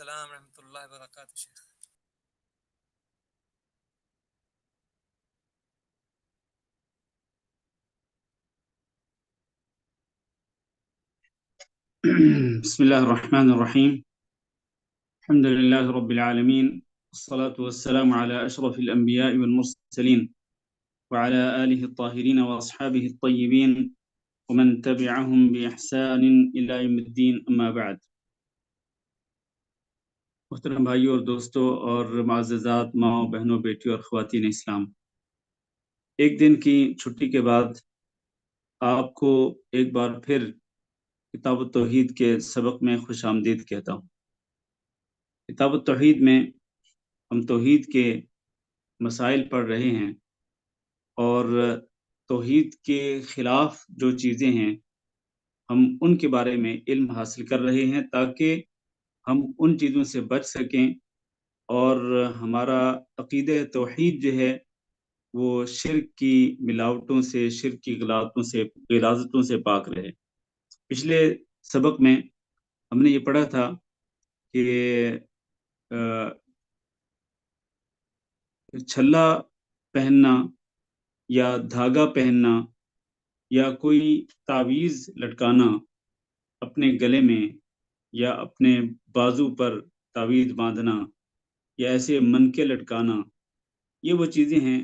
السلام ورحمۃ اللہ وبرکاتہ شیخ۔ بسم الله الرحمن الرحيم. الحمد لله رب العالمين، والصلاة والسلام على أشرف الأنبياء والمرسلين وعلى آله الطاهرين وأصحابه الطيبين ومن تبعهم بإحسان إلى يوم الدين، أما بعد۔ محترم بھائیوں اور دوستوں اور معززات ماؤں بہنوں بیٹیوں اور خواتین اسلام، ایک دن کی چھٹی کے بعد آپ کو ایک بار پھر کتاب التوحید کے سبق میں خوش آمدید کہتا ہوں۔ کتاب التوحید میں ہم توحید کے مسائل پڑھ رہے ہیں اور توحید کے خلاف جو چیزیں ہیں ہم ان کے بارے میں علم حاصل کر رہے ہیں تاکہ ہم ان چیزوں سے بچ سکیں اور ہمارا عقیدہ توحید جو ہے وہ شرک کی ملاوٹوں سے، شرک کی غلاظتوں سے پاک رہے۔ پچھلے سبق میں ہم نے یہ پڑھا تھا کہ چھلا پہننا یا دھاگا پہننا یا کوئی تعویذ لٹکانا اپنے گلے میں یا اپنے بازو پر تعویذ باندھنا یا ایسے منکے لٹکانا، یہ وہ چیزیں ہیں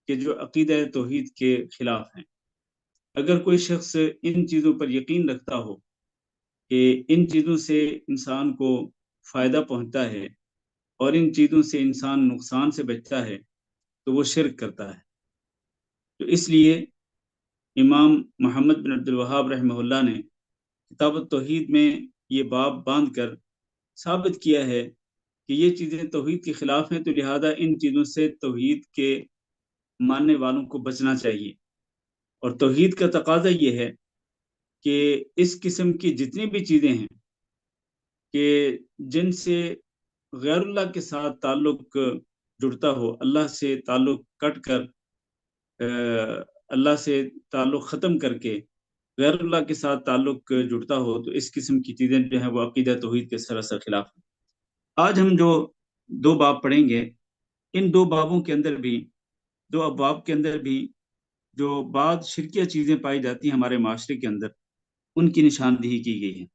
کہ جو عقیدہ توحید کے خلاف ہیں۔ اگر کوئی شخص ان چیزوں پر یقین رکھتا ہو کہ ان چیزوں سے انسان کو فائدہ پہنچتا ہے اور ان چیزوں سے انسان نقصان سے بچتا ہے تو وہ شرک کرتا ہے۔ تو اس لیے امام محمد بن عبد الوہاب رحمہ اللہ نے کتاب التوحید میں یہ باب باندھ کر ثابت کیا ہے کہ یہ چیزیں توحید کے خلاف ہیں، تو لہذا ان چیزوں سے توحید کے ماننے والوں کو بچنا چاہیے۔ اور توحید کا تقاضا یہ ہے کہ اس قسم کی جتنی بھی چیزیں ہیں کہ جن سے غیر اللہ کے ساتھ تعلق جڑتا ہو، اللہ سے تعلق کٹ کر اللہ سے تعلق ختم کر کے غیر اللہ کے ساتھ تعلق جڑتا ہو، تو اس قسم کی چیزیں جو ہیں وہ عقیدہ توحید کے سراسر خلاف ہیں۔ آج ہم جو دو باب پڑھیں گے، ان دو بابوں کے اندر بھی، دو ابواب کے اندر بھی جو بعض شرکیہ چیزیں پائی جاتی ہیں ہمارے معاشرے کے اندر، ان کی نشاندہی کی گئی ہے۔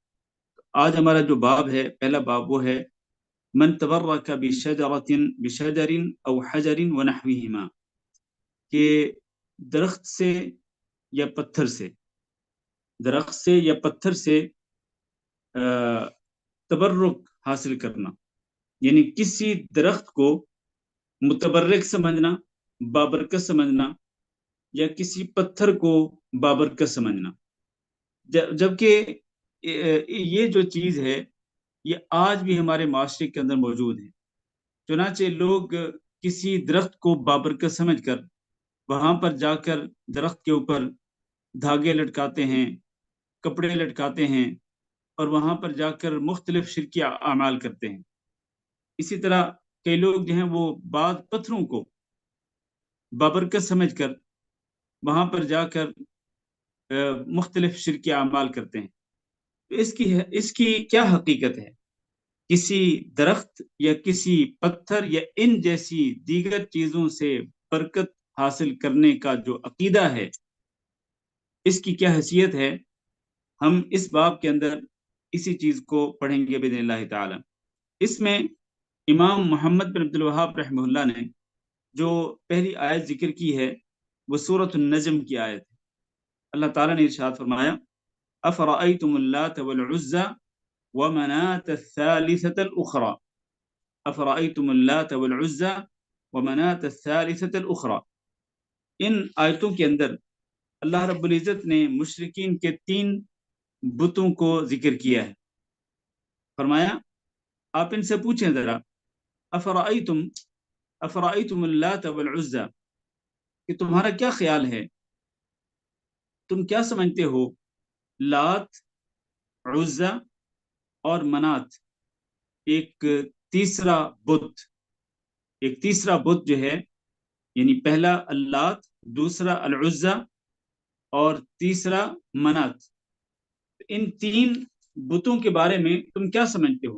آج ہمارا جو باب ہے، پہلا باب وہ ہے من تبرک بشجر او حجر ونحوہما، کہ درخت سے یا پتھر سے تبرک حاصل کرنا، یعنی کسی درخت کو متبرک سمجھنا، بابرکت سمجھنا، یا کسی پتھر کو بابرکت سمجھنا، جبکہ یہ جو چیز ہے یہ آج بھی ہمارے معاشرے کے اندر موجود ہے۔ چنانچہ لوگ کسی درخت کو بابرکت سمجھ کر وہاں پر جا کر درخت کے اوپر دھاگے لٹکاتے ہیں، کپڑے لٹکاتے ہیں اور وہاں پر جا کر مختلف شرکیہ اعمال کرتے ہیں۔ اسی طرح کئی لوگ جو ہیں وہ بعض پتھروں کو بابرکت سمجھ کر وہاں پر جا کر مختلف شرکیہ اعمال کرتے ہیں۔ اس کی کیا حقیقت ہے؟ کسی درخت یا کسی پتھر یا ان جیسی دیگر چیزوں سے برکت حاصل کرنے کا جو عقیدہ ہے، اس کی کیا حیثیت ہے؟ ہم اس باب کے اندر اسی چیز کو پڑھیں گے باذن اللہ تعالی۔ اس میں امام محمد بن عبد الوہاب رحمہ اللہ نے جو پہلی آیت ذکر کی ہے وہ سورۃ النجم کی آیت ہے۔ اللہ تعالیٰ نے ارشاد فرمایا افرأیتم اللات والعزى ومناة الثالثة الأخرى، افرأیتم اللات والعزى ومناة الثالثة الأخرى۔ ان آیتوں کے اندر اللہ رب العزت نے مشرکین کے 3 بتوں کو ذکر کیا ہے۔ فرمایا آپ ان سے پوچھیں ذرا، افرأیتم اللات والعزى، کہ تمہارا کیا خیال ہے، تم کیا سمجھتے ہو لات، عزہ اور منات، ایک تیسرا بت جو ہے، یعنی پہلا اللات، دوسرا العزہ اور تیسرا منات، ان 3 بتوں کے بارے میں تم کیا سمجھتے ہو؟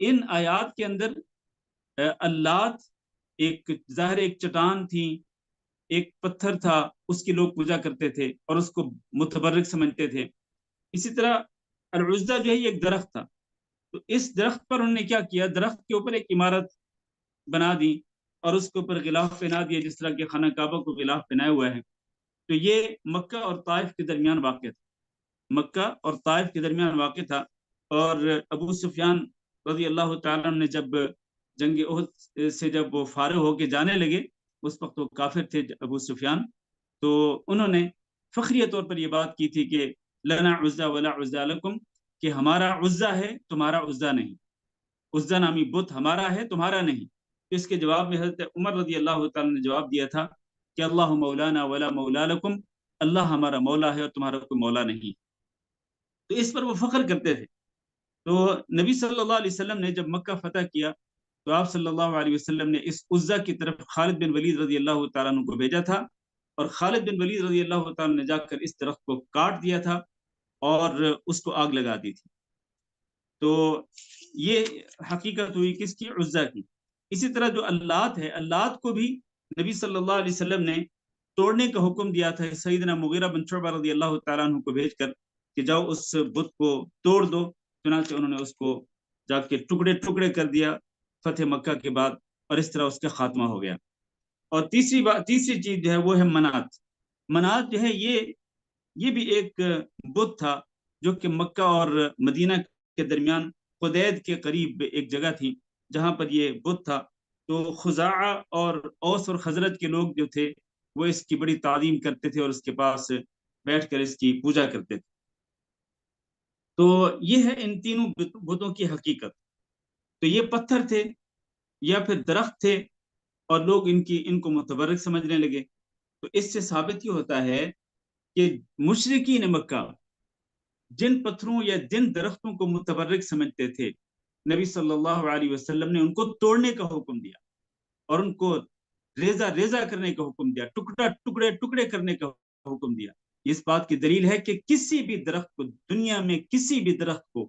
ان آیات کے اندر اللات ایک ظاہر ایک چٹان تھی، ایک پتھر تھا، اس کی لوگ پوجا کرتے تھے اور اس کو متبرک سمجھتے تھے. اسی طرح العزہ جو ہے یہ ایک درخت تھا، تو اس درخت پر انہوں نے کیا کیا، درخت کے اوپر ایک عمارت بنا دی اور اس کے اوپر غلاف پہنا دیا، جس طرح کہ خانہ کعبہ کو غلاف پہنایا ہوا ہے. تو یہ مکہ اور طائف کے درمیان واقع تھا، مکہ اور طائف کے درمیان واقع تھا. اور ابو سفیان رضی اللہ تعالیٰ نے جب جنگ احد سے جب وہ فارغ ہو کے جانے لگے، اس وقت وہ کافر تھے ابو سفیان، تو انہوں نے فخریہ طور پر یہ بات کی تھی کہ لنا عزا ولا عزا لکم، کہ ہمارا عزا ہے تمہارا عزا نہیں، عزا نامی بت ہمارا ہے تمہارا نہیں. اس کے جواب میں حضرت عمر رضی اللہ تعالیٰ نے جواب دیا تھا کہ اللہ مولانا ولا مولا لکم، اللہ ہمارا مولا ہے اور تمہارا کوئی مولا نہیں. تو اس پر وہ فخر کرتے تھے. تو نبی صلی اللہ علیہ وسلم نے جب مکہ فتح کیا تو آپ صلی اللہ علیہ وسلم نے اس عزا کی طرف خالد بن ولید رضی اللہ تعالیٰ عنہ کو بھیجا تھا، اور خالد بن ولید رضی اللہ تعالیٰ نے جا کر اس درخت کو کاٹ دیا تھا اور اس کو آگ لگا دی تھی. تو یہ حقیقت ہوئی کس کی، عزا کی. اسی طرح جو اللات ہے، اللات کو بھی نبی صلی اللہ علیہ وسلم نے توڑنے کا حکم دیا تھا سیدنا مغیرہ بن شعبہ رضی اللہ تعالیٰ عنہ کو بھیج کر کہ جاؤ اس بت کو توڑ دو. چنانچہ انہوں نے اس کو جا کے ٹکڑے ٹکڑے کر دیا فتح مکہ کے بعد، اور اس طرح اس کا خاتمہ ہو گیا. اور تیسری چیز جو ہے وہ ہے منات. منات جو ہے یہ بھی ایک بت تھا جو کہ مکہ اور مدینہ کے درمیان خدید کے قریب ایک جگہ تھی جہاں پر یہ بت تھا. تو خزاعہ اور اوس اور خزرج کے لوگ جو تھے وہ اس کی بڑی تعظیم کرتے تھے اور اس کے پاس بیٹھ کر اس کی پوجا کرتے تھے. تو یہ ہے ان تینوں بتوں کی حقیقت. تو یہ پتھر تھے یا پھر درخت تھے اور لوگ ان کو متبرک سمجھنے لگے. تو اس سے ثابت یہ ہوتا ہے کہ مشرکین مکہ جن پتھروں یا جن درختوں کو متبرک سمجھتے تھے، نبی صلی اللہ علیہ وسلم نے ان کو توڑنے کا حکم دیا اور ان کو ریزہ ریزہ کرنے کا حکم دیا، ٹکڑے ٹکڑے کرنے کا حکم دیا. اس بات کی دلیل ہے کہ کسی بھی درخت کو دنیا میں، کسی بھی درخت کو،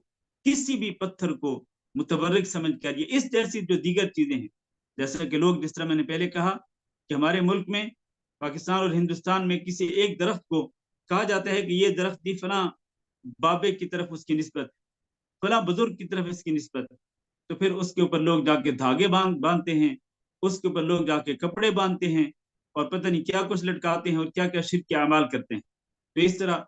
کسی بھی پتھر کو متبرک سمجھ کر، یہ اس جیسی جو دیگر چیزیں ہیں، جیسا کہ لوگ، جس طرح میں نے پہلے کہا کہ ہمارے ملک میں، پاکستان اور ہندوستان میں، کسی ایک درخت کو کہا جاتا ہے کہ یہ درخت دی فلاں بابے کی طرف اس کی نسبت، فلاں بزرگ کی طرف اس کی نسبت، تو پھر اس کے اوپر لوگ جا کے دھاگے باندھتے ہیں، اس کے اوپر لوگ جا کے کپڑے باندھتے ہیں اور پتہ نہیں کیا کچھ لٹکاتے ہیں اور کیا کیا شرک کے اعمال کرتے ہیں. تو اس طرح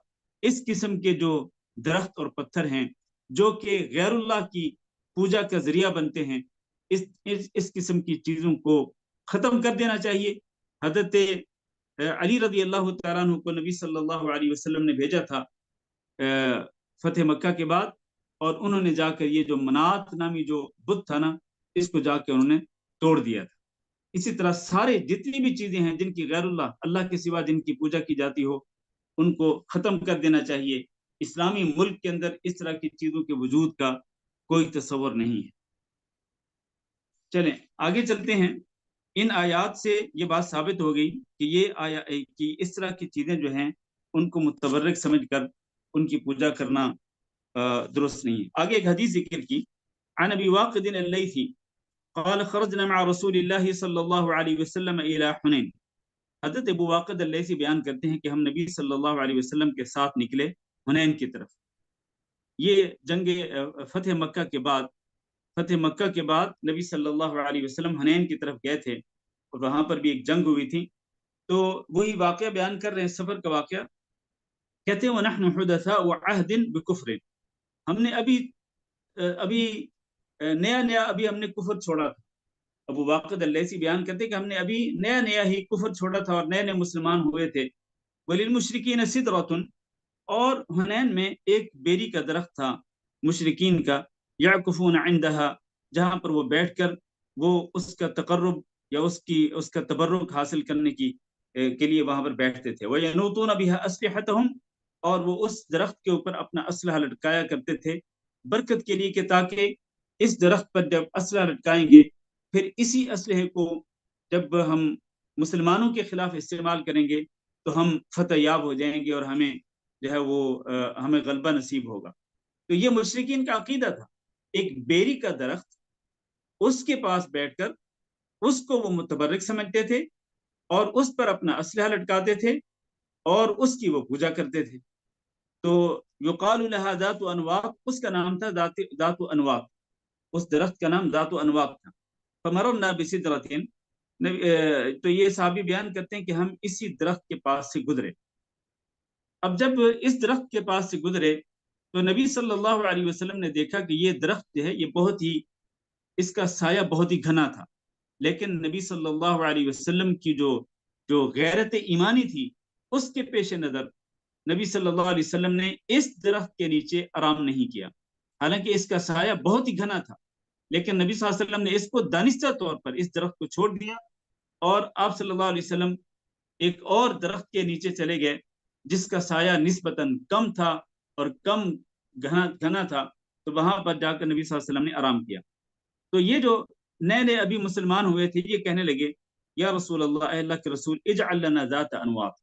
اس قسم کے جو درخت اور پتھر ہیں جو کہ غیر اللہ کی پوجا کا ذریعہ بنتے ہیں، اس قسم کی چیزوں کو ختم کر دینا چاہیے. حضرت علی رضی اللہ تعالیٰ عنہ کو نبی صلی اللہ علیہ وسلم نے بھیجا تھا فتح مکہ کے بعد، اور انہوں نے جا کر یہ جو منات نامی جو بت تھا نا، اس کو جا کے انہوں نے توڑ دیا تھا. اسی طرح سارے جتنی بھی چیزیں ہیں جن کی غیر اللہ کے سوا جن کی پوجا کی جاتی ہو، ان کو ختم کر دینا چاہیے. اسلامی ملک کے اندر اس طرح کی چیزوں کے وجود کا کوئی تصور نہیں ہے. چلیں آگے چلتے ہیں. ان آیات سے یہ بات ثابت ہو گئی کہ اس طرح کی چیزیں جو ہیں ان کو متبرک سمجھ کر ان کی پوجا کرنا درست نہیں ہے. آگے ایک حدیث ذکر کی، عن ابی واقد اللیثی قال خرجنا مع رسول اللہ صلی اللہ علیہ وسلم الى حنین. حضرت ابو واقد اللیثی بیان کرتے ہیں کہ ہم نبی صلی اللہ علیہ وسلم کے ساتھ نکلے حنین کی طرف. یہ جنگ فتح مکہ کے بعد نبی صلی اللہ علیہ وسلم حنین کی طرف گئے تھے اور وہاں پر بھی ایک جنگ ہوئی تھی. تو وہی واقعہ بیان کر رہے ہیں، سفر کا واقعہ. کہتے ہیں وَنَحْنُ حُدَثَاءُ عَهْدٍ بِكُفْرٍ، ہم نے ابھی نیا ہم نے کفر چھوڑا تھا. ابو واقد اللیثی بیان کرتے کہ ہم نے ابھی نیا ہی کفر چھوڑا تھا اور نئے مسلمان ہوئے تھے. وَلِلْمُشْرِكِينَ سِدْرَةٌ، اور حنین میں ایک بیری کا درخت تھا مشرکین کا، یعکفون عندها، جہاں پر وہ بیٹھ کر وہ اس کا تقرب یا اس کا تبرک حاصل کرنے کے لیے وہاں پر بیٹھتے تھے. وَيَنُوطُونَ بِهَا أَسْلِحَتَهُمْ، اور وہ اس درخت کے اوپر اپنا اسلحہ لٹکایا کرتے تھے برکت کے لیے، کہ تاکہ اس درخت پر جب اسلحہ لٹکائیں گے پھر اسی اسلحے کو جب ہم مسلمانوں کے خلاف استعمال کریں گے تو ہم فتح یاب ہو جائیں گے اور ہمیں جو ہے وہ ہمیں غلبہ نصیب ہوگا. تو یہ مشرکین کا عقیدہ تھا ایک بیری کا درخت، اس کے پاس بیٹھ کر اس کو وہ متبرک سمجھتے تھے اور اس پر اپنا اسلحہ لٹکاتے تھے اور اس کی وہ پوجا کرتے تھے. تو یقال لها ذات انواط، اس کا نام تھا ذات انواط، اس درخت کا نام ذات انواط تھا. فمررنا بسدرۃ، تو یہ صحابی بیان کرتے ہیں کہ ہم اسی درخت کے پاس سے گزرے. اب جب اس درخت کے پاس سے گزرے تو نبی صلی اللہ علیہ وسلم نے دیکھا کہ یہ درخت جو ہے یہ بہت ہی، اس کا سایہ بہت ہی گھنا تھا، لیکن نبی صلی اللہ علیہ وسلم کی جو غیرت ایمانی تھی اس کے پیش نظر نبی صلی اللہ علیہ وسلم نے اس درخت کے نیچے آرام نہیں کیا. حالانکہ اس کا سایہ بہت ہی گھنا تھا، لیکن نبی صلی اللہ علیہ وسلم نے اس کو دانستہ طور پر اس درخت کو چھوڑ دیا اور آپ صلی اللہ علیہ وسلم ایک اور درخت کے نیچے چلے گئے جس کا سایہ نسبتاً کم تھا اور کم گھنا تھا. تو وہاں پر جا کر نبی صلی اللہ علیہ وسلم نے آرام کیا. تو یہ جو نئے نئے ابھی مسلمان ہوئے تھے یہ کہنے لگے یا رسول اللہ، اے اللہ کے رسول، اجعل لنا ذات انواط،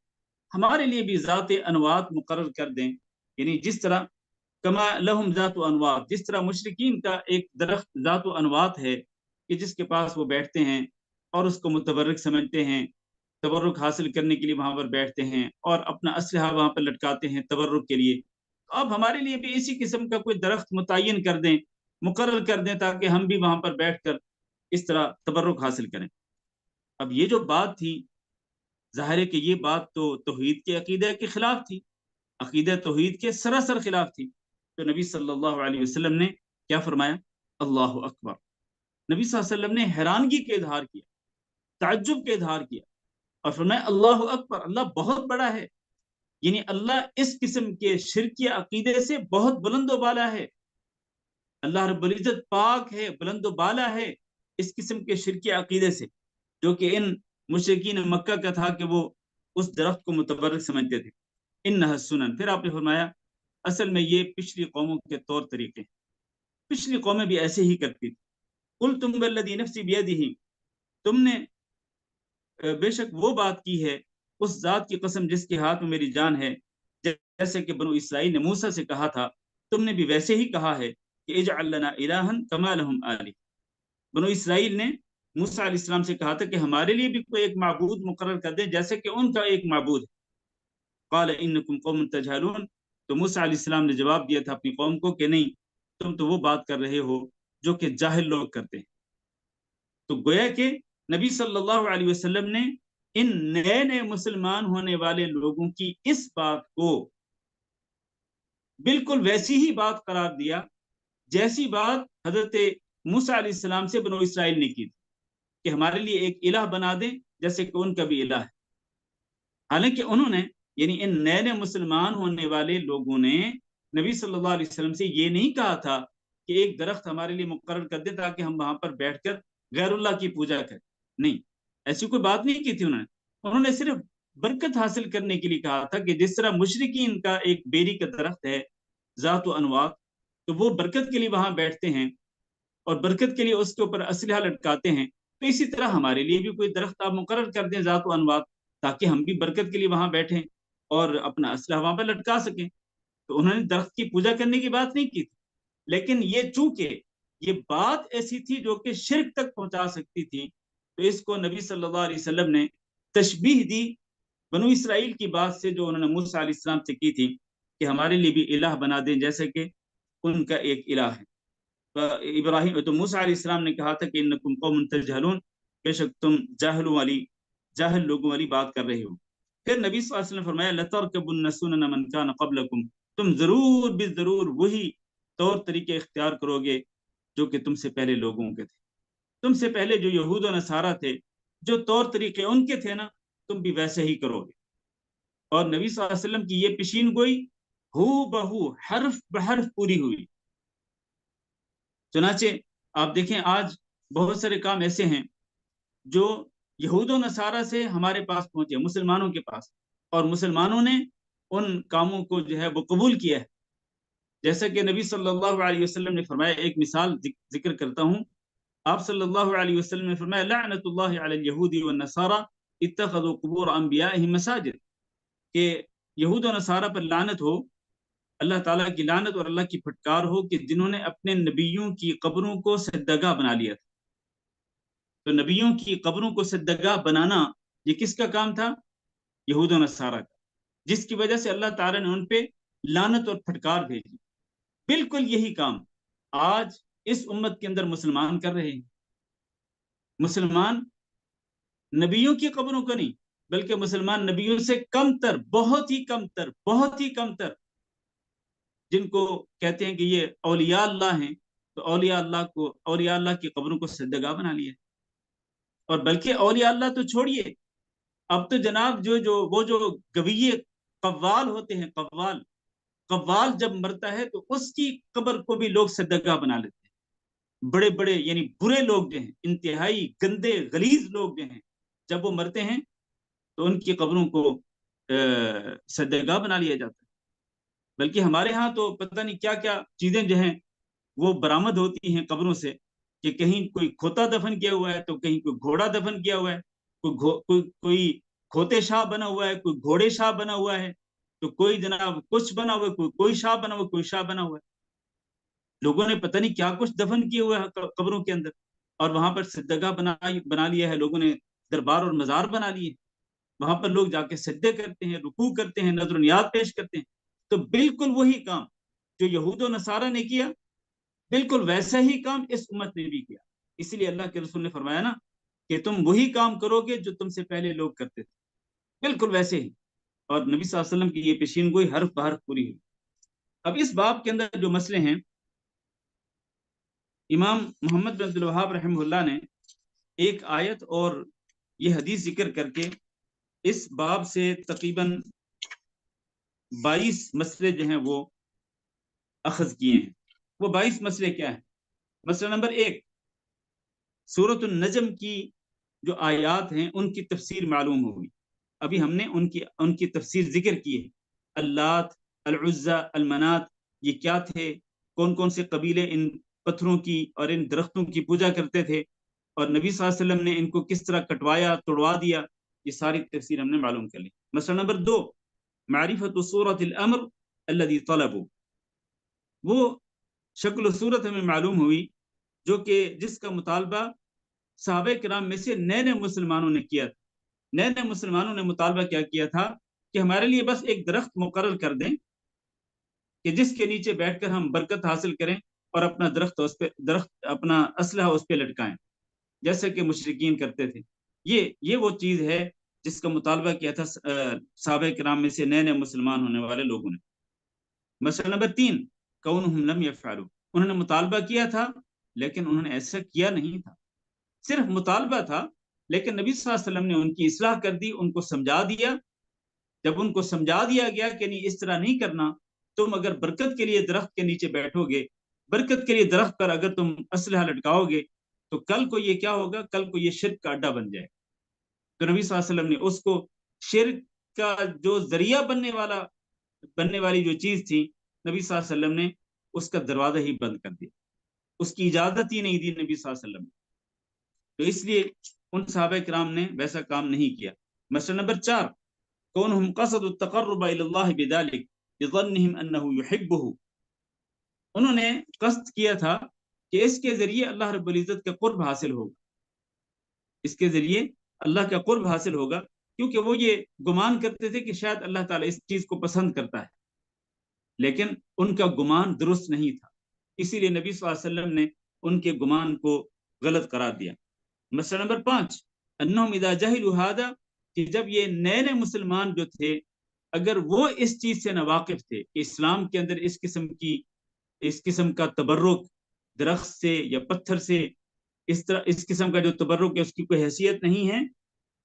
ہمارے لیے بھی ذات انواط مقرر کر دیں. یعنی جس طرح کما لہم ذات انواط، جس طرح مشرکین کا ایک درخت ذات انواط ہے کہ جس کے پاس وہ بیٹھتے ہیں اور اس کو متبرک سمجھتے ہیں، تبرک حاصل کرنے کے لیے وہاں پر بیٹھتے ہیں اور اپنا اسلحہ وہاں پر لٹکاتے ہیں تبرک کے لیے. اب ہمارے لیے بھی اسی قسم کا کوئی درخت متعین کر دیں، مقرر کر دیں، تاکہ ہم بھی وہاں پر بیٹھ کر اس طرح تبرک حاصل کریں. اب یہ جو بات تھی، ظاہر ہے کہ یہ بات تو توحید کے عقیدہ کے خلاف تھی، عقیدہ توحید کے سراسر خلاف تھی. تو نبی صلی اللہ علیہ وسلم نے کیا فرمایا؟ اللہ اکبر. نبی صلی اللہ علیہ وسلم نے حیرانگی کا اظہار کیا، تعجب کا اظہار کیا اور فرمایا اللہ اکبر، اللہ بہت بڑا ہے. یعنی اللہ اس قسم کے شرکی عقیدے سے بہت بلند و بالا ہے. اللہ رب العزت پاک ہے، بلند و بالا ہے اس قسم کے شرکی عقیدے سے جو کہ ان مشرکین مکہ کا تھا کہ وہ اس درخت کو متبرک سمجھتے تھے. انہا سنن، پھر آپ نے فرمایا اصل میں یہ پچھلی قوموں کے طور طریقے، پچھلی قومیں بھی ایسے ہی کرتی تھی. قلتم بالذی نفسی بیدہ، تم نے بے شک وہ بات کی ہے اس ذات کی قسم جس کے ہاتھ میں میری جان ہے، جیسے کہ بنو اسرائیل نے موسیٰ سے کہا تھا تم نے بھی ویسے ہی کہا ہے کہ اجعل لنا الہا کما لہم آلہ. بنو اسرائیل نے موسیٰ علیہ السلام سے کہا تھا کہ ہمارے لیے بھی کوئی ایک معبود مقرر کر دیں جیسے کہ ان کا ایک معبود ہے. قال انکم قوم تجہلون، تو موسیٰ علیہ السلام نے جواب دیا تھا اپنی قوم کو کہ نہیں، تم تو وہ بات کر رہے ہو جو کہ جاہل لوگ کرتے ہیں. تو گویا کہ نبی صلی اللہ علیہ وسلم نے ان نئے نئے مسلمان ہونے والے لوگوں کی اس بات کو بالکل ویسی ہی بات قرار دیا جیسی بات حضرت موسیٰ علیہ السلام سے بنو اسرائیل نے کی تھی کہ ہمارے لیے ایک الہ بنا دیں جیسے کہ ان کا بھی الہ ہے. حالانکہ انہوں نے، یعنی ان نئے نئے مسلمان ہونے والے لوگوں نے نبی صلی اللہ علیہ وسلم سے یہ نہیں کہا تھا کہ ایک درخت ہمارے لیے مقرر کر دے تاکہ ہم وہاں پر بیٹھ کر غیر اللہ کی پوجا کریں. نہیں، ایسی کوئی بات نہیں کی تھی. انہوں نے صرف برکت حاصل کرنے کے لیے کہا تھا کہ جس طرح مشرکین کا ایک بیری کا درخت ہے ذات و انواط، تو وہ برکت کے لیے وہاں بیٹھتے ہیں اور برکت کے لیے اس کے اوپر اسلحہ لٹکاتے ہیں، تو اسی طرح ہمارے لیے بھی کوئی درخت آپ مقرر کر دیں ذات و انواط تاکہ ہم بھی برکت کے لیے وہاں بیٹھیں اور اپنا اسلحہ وہاں پر لٹکا سکیں. تو انہوں نے درخت کی پوجا کرنے کی بات نہیں کی تھی، لیکن یہ چونکہ یہ بات ایسی تھی جو کہ شرک تک پہنچا سکتی تھی، تو اس کو نبی صلی اللہ علیہ وسلم نے تشبیہ دی بنو اسرائیل کی بات سے جو انہوں نے موسیٰ علیہ السلام سے کی تھی کہ ہمارے لیے بھی الہ بنا دیں جیسے کہ ان کا ایک الہ ہے. ابراہیم تو موسیٰ علیہ السلام نے کہا تھا کہ انکم قوم تجہلون، بے شک تم جاہل لوگوں والی بات کر رہے ہو. پھر نبی صلی اللہ علیہ وسلم نے فرمایا لترکبن سنن من کان قبلکم، تم ضرور بالضرور وہی طور طریقے اختیار کرو گے جو کہ تم سے پہلے لوگوں کے تھے. تم سے پہلے جو یہود و نصارہ تھے، جو طور طریقے ان کے تھے نا، تم بھی ویسے ہی کرو گے. اور نبی صلی اللہ علیہ وسلم کی یہ پیشین گوئی ہو بہو حرف بحرف پوری ہوئی. چنانچہ آپ دیکھیں آج بہت سارے کام ایسے ہیں جو یہود و نصارہ سے ہمارے پاس پہنچے، مسلمانوں کے پاس، اور مسلمانوں نے ان کاموں کو جو ہے وہ قبول کیا ہے. جیسا کہ نبی صلی اللہ علیہ وسلم نے فرمایا، ایک مثال ذکر کرتا ہوں. آپ صلی اللہ علیہ وسلم نے فرمایا لعنت اللہ علی الیہود والنصارى اتخذوا قبور انبیائہم مساجد، کہ یہود و نصارہ پر لعنت ہو اللہ تعالیٰ کی لعنت اور اللہ کی پھٹکار ہو کہ جنہوں نے اپنے نبیوں کی قبروں کو سجدگاہ بنا لیا تھا۔ تو نبیوں کی قبروں کو سجدگاہ بنانا یہ کس کا کام تھا؟ یہود و نصارہ کا، جس کی وجہ سے اللہ تعالیٰ نے ان پہ لعنت اور پھٹکار بھیجی۔ بالکل یہی کام آج اس امت کے اندر مسلمان کر رہے ہیں۔ مسلمان نبیوں کی قبروں کو نہیں، بلکہ مسلمان نبیوں سے کم تر، بہت ہی کم تر، بہت ہی کم تر، جن کو کہتے ہیں کہ یہ اولیاء اللہ ہیں، تو اولیاء اللہ کی قبروں کو سجدگاہ بنا لیا۔ اور بلکہ اولیاء اللہ تو چھوڑیے، اب تو جناب وہ جو گویے قوال ہوتے ہیں، قوال جب مرتا ہے تو اس کی قبر کو بھی لوگ سجدگاہ بنا لیتے ہیں۔ بڑے بڑے یعنی برے لوگ جو ہیں، انتہائی گندے غلیظ لوگ جو ہیں، جب وہ مرتے ہیں تو ان کی قبروں کو سجدگاہ بنا لیا جاتا ہے۔ بلکہ ہمارے ہاں تو پتہ نہیں کیا کیا چیزیں جو ہیں وہ برآمد ہوتی ہیں قبروں سے، کہ کہیں کوئی کھوتا دفن کیا ہوا ہے تو کہیں کوئی گھوڑا دفن کیا ہوا ہے، کوئی کھوتے شاہ بنا ہوا ہے، کوئی گھوڑے شاہ بنا ہوا ہے، تو کوئی جناب کچھ بنا ہوا ہے، کوئی شاہ بنا ہوا ہے، کوئی شاہ بنا ہوا ہے۔ لوگوں نے پتہ نہیں کیا کچھ دفن کیے ہوئے ہیں قبروں کے اندر، اور وہاں پر سجدگاہ بنا لیا ہے لوگوں نے، دربار اور مزار بنا لیے، وہاں پر لوگ جا کے سجدے کرتے ہیں، رکوع کرتے ہیں، نذر و نیاز پیش کرتے ہیں۔ تو بالکل وہی کام جو یہود و نصارہ نے کیا، بالکل ویسا ہی کام اس امت نے بھی کیا۔ اس لیے اللہ کے رسول نے فرمایا نا کہ تم وہی کام کرو گے جو تم سے پہلے لوگ کرتے تھے، بالکل ویسے ہی۔ اور نبی صلی اللہ علیہ وسلم کی یہ پیشین گوئی حرف بحرف پوری ہوئی۔ اب اس باب کے اندر جو مسئلے ہیں، امام محمد بن عبد الوہاب رحمہ اللہ نے ایک آیت اور یہ حدیث ذکر کر کے اس باب سے تقریباً 22 مسئلے جو ہیں وہ اخذ کیے ہیں۔ وہ 22 مسئلے کیا ہیں؟ مسئلہ نمبر 1، سورۃ النجم کی جو آیات ہیں ان کی تفسیر معلوم ہوگی۔ ابھی ہم نے ان کی تفسیر ذکر کی ہے۔ اللات، العزى، المنات، یہ کیا تھے، کون کون سے قبیلے ان پتھروں کی اور ان درختوں کی پوجا کرتے تھے، اور نبی صلی اللہ علیہ وسلم نے ان کو کس طرح کٹوایا، توڑوا دیا، یہ ساری تفسیر ہم نے معلوم کر لی۔ مسئلہ نمبر 2، معرفت صورت الامر الذي طلبوا، وہ شکل و صورت ہمیں معلوم ہوئی جو کہ جس کا مطالبہ صحابہ کرام میں سے نئے نئے مسلمانوں نے کیا تھا۔ نئے نئے مسلمانوں نے مطالبہ کیا کیا تھا کہ ہمارے لیے بس ایک درخت مقرر کر دیں کہ جس کے نیچے بیٹھ کر ہم برکت حاصل کریں اور اپنا اپنا اسلحہ اس پہ لٹکائیں، جیسے کہ مشرکین کرتے تھے۔ یہ وہ چیز ہے جس کا مطالبہ کیا تھا صحابہ کرام میں سے نئے نئے مسلمان ہونے والے لوگوں نے۔ مسئلہ نمبر 3، کونہم لم یفعلوا، انہوں نے مطالبہ کیا تھا لیکن انہوں نے ایسا کیا نہیں تھا، صرف مطالبہ تھا، لیکن نبی صلی اللہ علیہ وسلم نے ان کی اصلاح کر دی، ان کو سمجھا دیا۔ جب ان کو سمجھا دیا گیا کہ نہیں اس طرح نہیں کرنا، تم اگر برکت کے لیے درخت کے نیچے بیٹھو گے، برکت کے لیے درخت پر اگر تم اسلحہ لٹکاؤ گے تو کل کو یہ کیا ہوگا، کل کو یہ شرک کا اڈا بن جائے۔ تو نبی صلی اللہ علیہ وسلم نے اس کو شرک کا جو ذریعہ بننے والی جو چیز تھی، نبی صلی اللہ علیہ وسلم نے اس کا دروازہ ہی بند کر دیا، اس کی اجازت ہی نہیں دی نبی صلی اللہ علیہ وسلم نے۔ تو اس لیے ان صحابہ کرام نے ویسا کام نہیں کیا۔ مسئلہ نمبر 4، کونہم قصدوا التقرب الى اللہ بذلك بظنهم انه يحبه، انہوں نے قصد کیا تھا کہ اس کے ذریعے اللہ رب العزت کا قرب حاصل ہوگا، اس کے ذریعے اللہ کا قرب حاصل ہوگا، کیونکہ وہ یہ گمان کرتے تھے کہ شاید اللہ تعالیٰ اس چیز کو پسند کرتا ہے، لیکن ان کا گمان درست نہیں تھا، اسی لیے نبی صلی اللہ علیہ وسلم نے ان کے گمان کو غلط قرار دیا۔ مسئلہ نمبر 5، انہم اذا جہلوا ھذا، کہ جب یہ نئے نئے مسلمان جو تھے اگر وہ اس چیز سے ناواقف تھے کہ اسلام کے اندر اس قسم کا تبرک درخت سے یا پتھر سے، اس قسم کا جو تبرک ہے اس کی کوئی حیثیت نہیں ہے،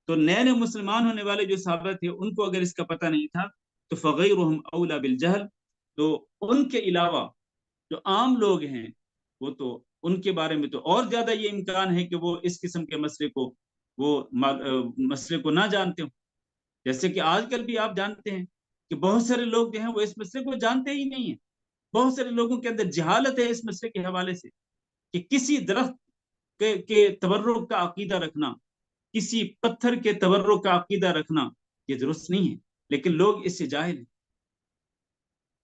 تو نئے نئے مسلمان ہونے والے جو صحابہ تھے ان کو اگر اس کا پتہ نہیں تھا تو فغیرہم اولی بالجہل، تو ان کے علاوہ جو عام لوگ ہیں وہ تو ان کے بارے میں تو اور زیادہ یہ امکان ہے کہ وہ اس قسم کے مسئلے کو نہ جانتے ہوں۔ جیسے کہ آج کل بھی آپ جانتے ہیں کہ بہت سارے لوگ جو ہیں وہ اس مسئلے کو جانتے ہی نہیں ہیں، بہت سارے لوگوں کے اندر جہالت ہے اس مسئلے کے حوالے سے کہ کسی درخت کے تبرک کا عقیدہ رکھنا، کسی پتھر کے تبرک کا عقیدہ رکھنا یہ درست نہیں ہے، لیکن لوگ اس سے جاہل ہیں۔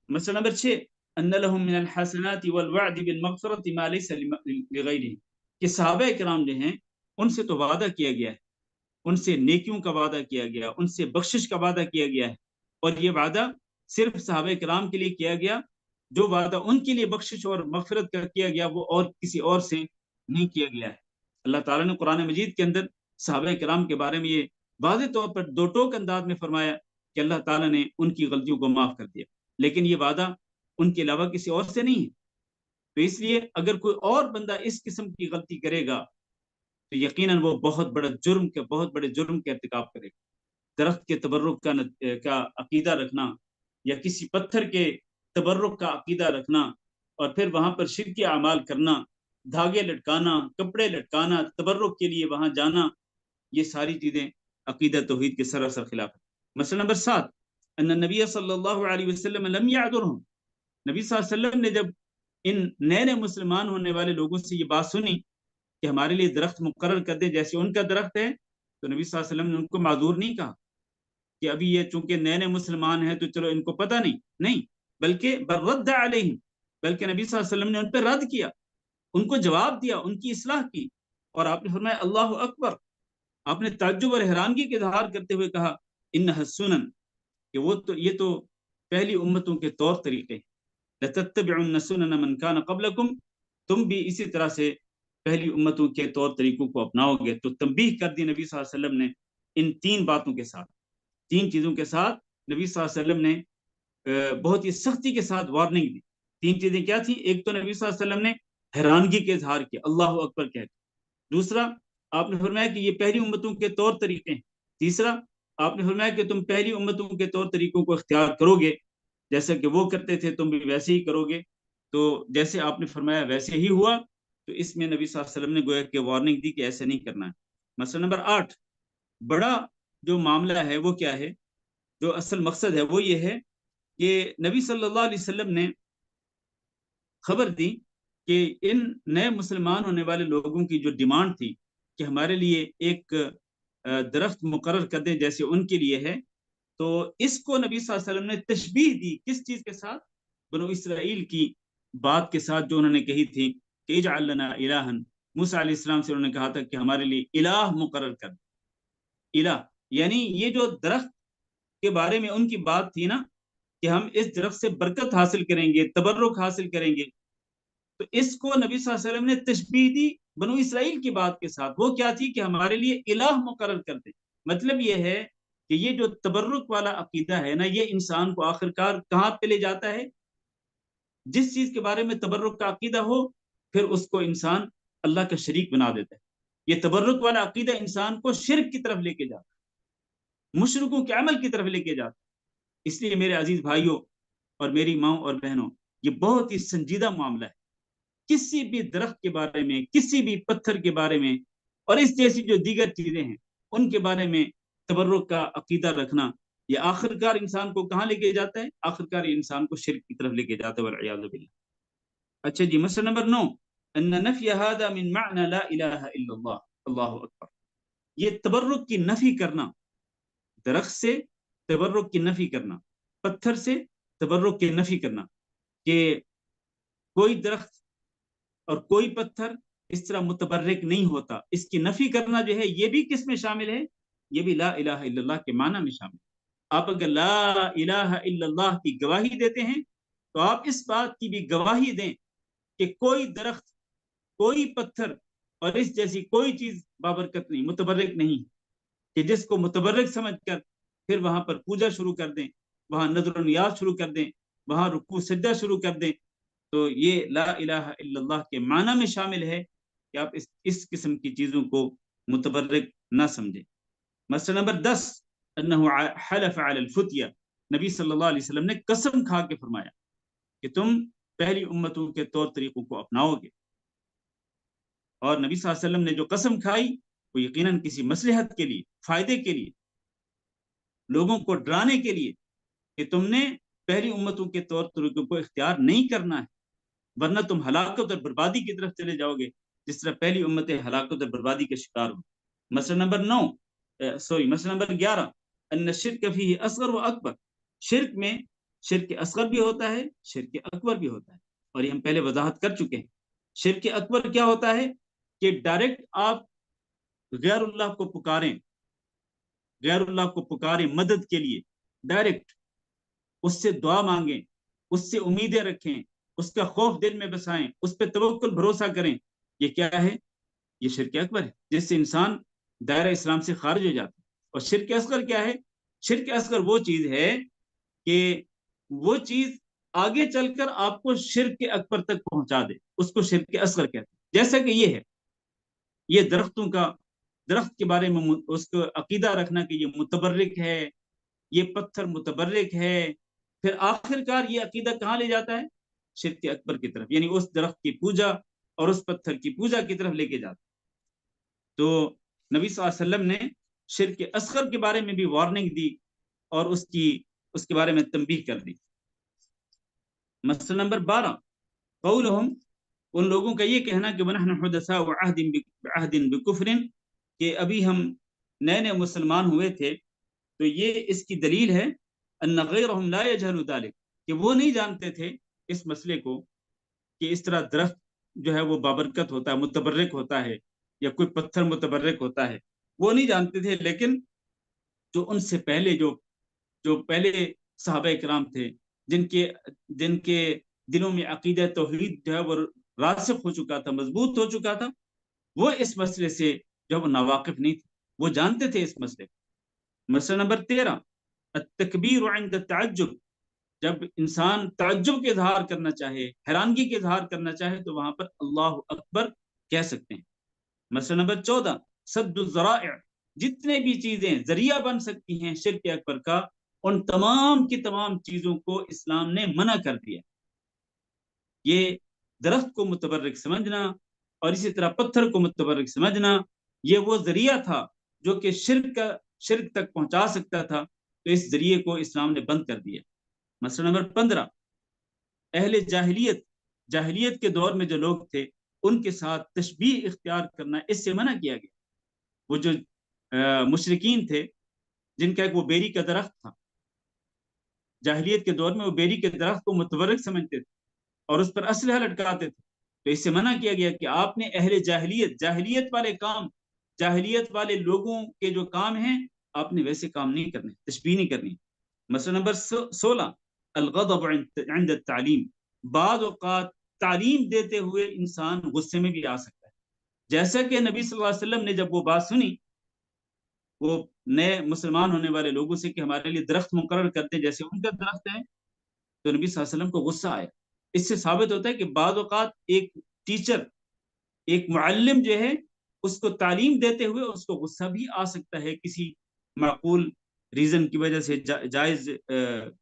مسئلہ نمبر 6 ان لهم من الحسنات والوعد بالمغفرة ما ليس لغيرهم، کہ صحابہ کرام جو ہیں ان سے تو وعدہ کیا گیا ہے، ان سے نیکیوں کا وعدہ کیا گیا، ان سے بخشش کا وعدہ کیا گیا ہے، اور یہ وعدہ صرف صحابہ کرام کے لیے کیا گیا، جو وعدہ ان کے لیے بخشش اور مغفرت کا کیا گیا وہ اور کسی اور سے نہیں کیا گیا ہے۔ اللہ تعالیٰ نے قرآن مجید کے اندر صحابہ کرام کے بارے میں یہ واضح طور پر دو ٹوک انداز میں فرمایا کہ اللہ تعالیٰ نے ان کی غلطیوں کو معاف کر دیا، لیکن یہ وعدہ ان کے علاوہ کسی اور سے نہیں ہے۔ تو اس لیے اگر کوئی اور بندہ اس قسم کی غلطی کرے گا تو یقیناً وہ بہت بڑے جرم کا ارتکاب کرے گا۔ درخت کے تبرک کا عقیدہ رکھنا یا کسی پتھر کے تبرک کا عقیدہ رکھنا اور پھر وہاں پر شرکی اعمال کرنا، دھاگے لٹکانا، کپڑے لٹکانا، تبرک کے لیے وہاں جانا، یہ ساری چیزیں عقیدہ توحید کے سراسر خلاف ہے۔ مسئلہ نمبر 7 ان النبی صلی اللہ علیہ وسلم لم يعذرهم، نبی صلی اللہ علیہ وسلم نے جب ان نئے مسلمان ہونے والے لوگوں سے یہ بات سنی کہ ہمارے لیے درخت مقرر کر دے جیسے ان کا درخت ہے، تو نبی صلی اللہ علیہ وسلم نے ان کو معذور نہیں کہا کہ ابھی یہ چونکہ نئے مسلمان ہیں تو چلو ان کو پتہ نہیں، بلکہ برد علیہم، بلکہ نبی صلی اللہ علیہ وسلم نے ان پہ رد کیا، ان کو جواب دیا، ان کی اصلاح کی، اور آپ نے فرمایا اللہ اکبر، آپ نے تعجب اور حیرانگی کا اظہار کرتے ہوئے کہا انھا السنن، کہ یہ تو پہلی امتوں کے طور طریقے، لتتبعن سنن من کان قبلکم، تم بھی اسی طرح سے پہلی امتوں کے طور طریقوں کو اپناؤ گے۔ تو تنبیہ کر دی نبی صلی اللہ علیہ وسلم نے ان تین باتوں کے ساتھ، تین چیزوں کے ساتھ نبی صلی اللہ علیہ وسلم نے بہت ہی سختی کے ساتھ وارننگ دی۔ تین چیزیں کیا تھیں؟ ایک تو نبی صلی اللہ علیہ وسلم نے حیرانگی کے اظہار کیا اللہ اکبر کہہ کے، دوسرا آپ نے فرمایا کہ یہ پہلی امتوں کے طور طریقے ہیں، تیسرا آپ نے فرمایا کہ تم پہلی امتوں کے طور طریقوں کو اختیار کرو گے، جیسا کہ وہ کرتے تھے تم بھی ویسے ہی کرو گے۔ تو جیسے آپ نے فرمایا ویسے ہی ہوا، تو اس میں نبی صلی اللہ علیہ وسلم نے گویا کہ وارننگ دی کہ ایسے نہیں کرنا ہے۔ مسئلہ نمبر 8 بڑا جو معاملہ ہے وہ کیا ہے، جو اصل مقصد ہے وہ یہ ہے کہ نبی صلی اللہ علیہ وسلم نے خبر دی کہ ان نئے مسلمان ہونے والے لوگوں کی جو ڈیمانڈ تھی کہ ہمارے لیے ایک درخت مقرر کر دیں جیسے ان کے لیے ہے، تو اس کو نبی صلی اللہ علیہ وسلم نے تشبیہ دی کس چیز کے ساتھ؟ بنو اسرائیل کی بات کے ساتھ جو انہوں نے کہی تھی کہ اجعل لنا الہا، موسیٰ علیہ السلام سے انہوں نے کہا تھا کہ ہمارے لیے الہ مقرر کر دیں۔ الہ یعنی یہ جو درخت کے بارے میں ان کی بات تھی نا کہ ہم اس درخت سے برکت حاصل کریں گے، تبرک حاصل کریں گے، تو اس کو نبی صلی اللہ علیہ وسلم نے تشبیہ دی بنو اسرائیل کی بات کے ساتھ۔ وہ کیا تھی کہ ہمارے لیے الہ مقرر کر دیں۔ مطلب یہ ہے کہ یہ جو تبرک والا عقیدہ ہے نا، یہ انسان کو آخرکار کہاں پہ لے جاتا ہے؟ جس چیز کے بارے میں تبرک کا عقیدہ ہو پھر اس کو انسان اللہ کا شریک بنا دیتا ہے۔ یہ تبرک والا عقیدہ انسان کو شرک کی طرف لے کے جاتا ہے، مشرکوں کے عمل کی طرف لے کے جاتا ہے۔ اس لیے میرے عزیز بھائیوں اور میری ماؤں اور بہنوں، یہ بہت ہی سنجیدہ معاملہ ہے۔ کسی بھی درخت کے بارے میں، کسی بھی پتھر کے بارے میں اور اس جیسی جو دیگر چیزیں ہیں ان کے بارے میں تبرک کا عقیدہ رکھنا، یہ آخرکار انسان کو کہاں لے کے جاتا ہے؟ آخرکار انسان کو شرک کی طرف لے کے جاتا ہے والعیاذ باللہ۔ اچھا جی، مسئلہ نمبر 9 ان نفی هذا من معنى لا الہ الا اللہ، اللہ اکبر، یہ تبرک کی نفی کرنا، درخت سے تبرک کی نفی کرنا، پتھر سے تبرک کی نفی کرنا، کہ کوئی درخت اور کوئی پتھر اس طرح متبرک نہیں ہوتا، اس کی نفی کرنا جو ہے یہ بھی کس میں شامل ہے؟ یہ بھی لا الہ الا اللہ کے معنی میں شامل ہے۔ آپ اگر لا الہ الا اللہ کی گواہی دیتے ہیں تو آپ اس بات کی بھی گواہی دیں کہ کوئی درخت، کوئی پتھر اور اس جیسی کوئی چیز بابرکت نہیں، متبرک نہیں، کہ جس کو متبرک سمجھ کر پھر وہاں پر پوجا شروع کر دیں، وہاں نظر و نیاز شروع کر دیں، وہاں رکوع سجدہ شروع کر دیں، تو یہ لا الہ الا اللہ کے معنی میں شامل ہے کہ آپ اس قسم کی چیزوں کو متبرک نہ سمجھیں۔ مسئلہ نمبر 10 انہ حلف علی الفتیہ، نبی صلی اللہ علیہ وسلم نے قسم کھا کے فرمایا کہ تم پہلی امتوں کے طور طریقوں کو اپناؤ گے، اور نبی صلی اللہ علیہ وسلم نے جو قسم کھائی وہ یقیناً کسی مصلحت کے لیے، فائدے کے لیے، لوگوں کو ڈرانے کے لیے کہ تم نے پہلی امتوں کے طور طریقوں کو اختیار نہیں کرنا ہے، ورنہ تم ہلاکت اور بربادی کی طرف چلے جاؤ گے جس طرح پہلی امتیں ہلاکت اور بربادی کے شکار ہوں۔ مسئلہ نمبر 11 ان الشرک فیہ اصغر و اکبر، شرک میں شرک اصغر بھی ہوتا ہے، شرک اکبر بھی ہوتا ہے، اور یہ ہم پہلے وضاحت کر چکے ہیں۔ شرک اکبر کیا ہوتا ہے کہ ڈائریکٹ آپ غیر اللہ کو پکاریں، غیر اللہ کو پکاریں مدد کے لیے، ڈائریکٹ اس سے دعا مانگیں، اس سے امیدیں رکھیں، اس کا خوف دل میں بسائیں، اس پہ توکل بھروسہ کریں، یہ کیا ہے؟ یہ شرک اکبر ہے، جس سے انسان دائرہ اسلام سے خارج ہو جاتا ہے۔ اور شرک اصغر کیا ہے؟ شرک اصغر وہ چیز ہے کہ وہ چیز آگے چل کر آپ کو شرک اکبر تک پہنچا دے، اس کو شرک اصغر کہتے ہیں۔ جیسا کہ یہ ہے، یہ درختوں کا، درخت کے بارے میں اس کو عقیدہ رکھنا کہ یہ متبرک ہے، یہ پتھر متبرک ہے، پھر آخر کار یہ عقیدہ کہاں لے جاتا ہے؟ شرک اکبر کی طرف، یعنی اس درخت کی پوجا اور اس پتھر کی پوجا کی طرف لے کے جاتا ہے۔ تو نبی صلی اللہ علیہ وسلم نے شرک اصغر کے بارے میں بھی وارننگ دی اور اس کے بارے میں تنبیہ کر دی۔ مسئلہ نمبر 12، قولہم، ان لوگوں کا یہ کہنا کہ وَنَحْنُ حُدَثَاءُ عَهْدٍ بِكُفْرٍ، کہ ابھی ہم نئے نئے مسلمان ہوئے تھے، تو یہ اس کی دلیل ہے ان غیرہم لا یجہل ذلک، کہ وہ نہیں جانتے تھے اس مسئلے کو کہ اس طرح درخت جو ہے وہ بابرکت ہوتا ہے، متبرک ہوتا ہے، یا کوئی پتھر متبرک ہوتا ہے، وہ نہیں جانتے تھے۔ لیکن جو ان سے پہلے جو پہلے صحابہ کرام تھے، جن کے دلوں میں عقیدہ توحید جو ہے وہ راسخ ہو چکا تھا، مضبوط ہو چکا تھا، وہ اس مسئلے سے جو وہ ناواقف نہیں تھے، وہ جانتے تھے اس مسئلے کو۔ مسئلہ نمبر 13، التکبیر عند التعجب، جب انسان تعجب کے اظہار کرنا چاہے، حیرانگی کے اظہار کرنا چاہے، تو وہاں پر اللہ اکبر کہہ سکتے ہیں۔ مسئلہ نمبر 14، سد الذرائع، جتنے بھی چیزیں ذریعہ بن سکتی ہیں شرک اکبر کا، ان تمام کی تمام چیزوں کو اسلام نے منع کر دیا۔ یہ درخت کو متبرک سمجھنا اور اسی طرح پتھر کو متبرک سمجھنا، یہ وہ ذریعہ تھا جو کہ شرک تک پہنچا سکتا تھا، تو اس ذریعے کو اسلام نے بند کر دیا۔ مسئلہ نمبر 15، اہل جاہلیت کے دور میں جو لوگ تھے، ان کے ساتھ تشبیہ اختیار کرنا اس سے منع کیا گیا۔ وہ جو مشرکین تھے، جن کا ایک وہ بیری کا درخت تھا، جاہلیت کے دور میں وہ بیری کے درخت کو متبرک سمجھتے تھے اور اس پر اسلحہ لٹکاتے تھے، تو اس سے منع کیا گیا کہ آپ نے اہل جاہلیت والے کام، جاہلیت والے لوگوں کے جو کام ہیں، آپ نے ویسے کام نہیں کرنے، تشبیہ نہیں کرنی۔ مسئلہ نمبر 16، الغضب عند التعلیم، بعض اوقات تعلیم دیتے ہوئے انسان غصے میں بھی آ سکتا ہے، جیسا کہ نبی صلی اللہ علیہ وسلم نے جب وہ بات سنی وہ نئے مسلمان ہونے والے لوگوں سے کہ ہمارے لیے درخت مقرر کرتے جیسے ان کا درخت ہے، تو نبی صلی اللہ علیہ وسلم کو غصہ آیا۔ اس سے ثابت ہوتا ہے کہ بعض اوقات ایک ٹیچر، ایک معلم جو ہے، اس کو تعلیم دیتے ہوئے اس کو غصہ بھی آ سکتا ہے، کسی معقول ریزن کی وجہ سے، جائز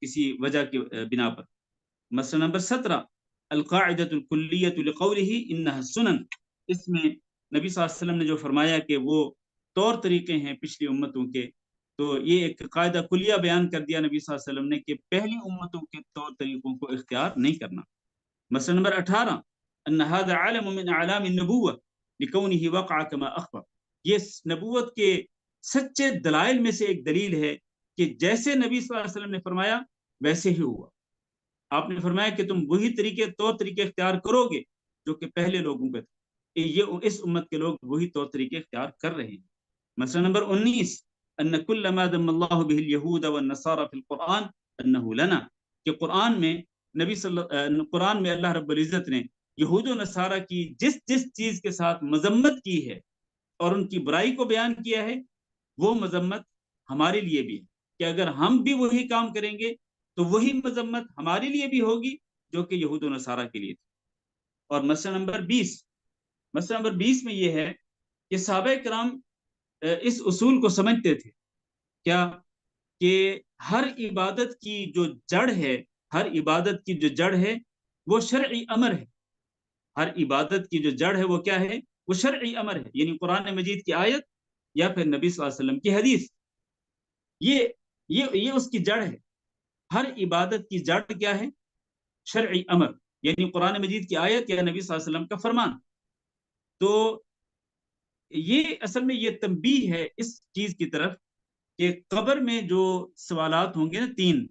کسی وجہ کی بنا پر۔ مسئلہ نمبر 17، القاعدۃ الکلیۃ لقولہ انہا سنن، اس میں نبی صلی اللہ علیہ وسلم نے جو فرمایا کہ وہ طور طریقے ہیں پچھلی امتوں کے، تو یہ ایک قاعدہ کلیہ بیان کر دیا نبی صلی اللہ علیہ وسلم نے کہ پہلی امتوں کے طور طریقوں کو اختیار نہیں کرنا۔ مسئلہ نمبر 18، ان هذا علم من اعلام النبوہ لکونہ وقع کما اخبر، یہ نبوت کے سچے دلائل میں سے ایک دلیل ہے کہ جیسے نبی صلی اللہ علیہ وسلم نے فرمایا ویسے ہی ہوا۔ آپ نے فرمایا کہ تم وہی طور طریقے اختیار کرو گے جو کہ پہلے لوگوں کے تھے، یہ اس امت کے لوگ وہی طور طریقے اختیار کر رہے ہیں۔ مسئلہ نمبر 19، ان کل ما ذم اللہ به اليہود والنصارى فی القرآن انہ لنا، کہ قرآن میں اللہ رب العزت نے یہود و نصارہ کی جس چیز کے ساتھ مذمت کی ہے اور ان کی برائی کو بیان کیا ہے، وہ مذمت ہمارے لیے بھی ہے، کہ اگر ہم بھی وہی کام کریں گے تو وہی مذمت ہمارے لیے بھی ہوگی جو کہ یہود و نصارہ کے لیے تھی۔ اور مسئلہ نمبر 20 میں یہ ہے کہ صحابہ کرام اس اصول کو سمجھتے تھے، کیا کہ ہر عبادت کی جو جڑ ہے وہ شرعی امر ہے، ہر عبادت کی جو جڑ ہے وہ کیا ہے؟ وہ شرعی امر ہے، یعنی قرآن مجید کی آیت یا پھر نبی صلی اللہ علیہ وسلم کی حدیث، یہ اس کی جڑ ہے۔ ہر عبادت کی جڑ کیا ہے؟ شرعی امر، یعنی قرآن مجید کی آیت یا نبی صلی اللہ علیہ وسلم کا فرمان۔ تو یہ اصل میں یہ تنبیہ ہے اس چیز کی طرف کہ قبر میں جو سوالات ہوں گے نا، 3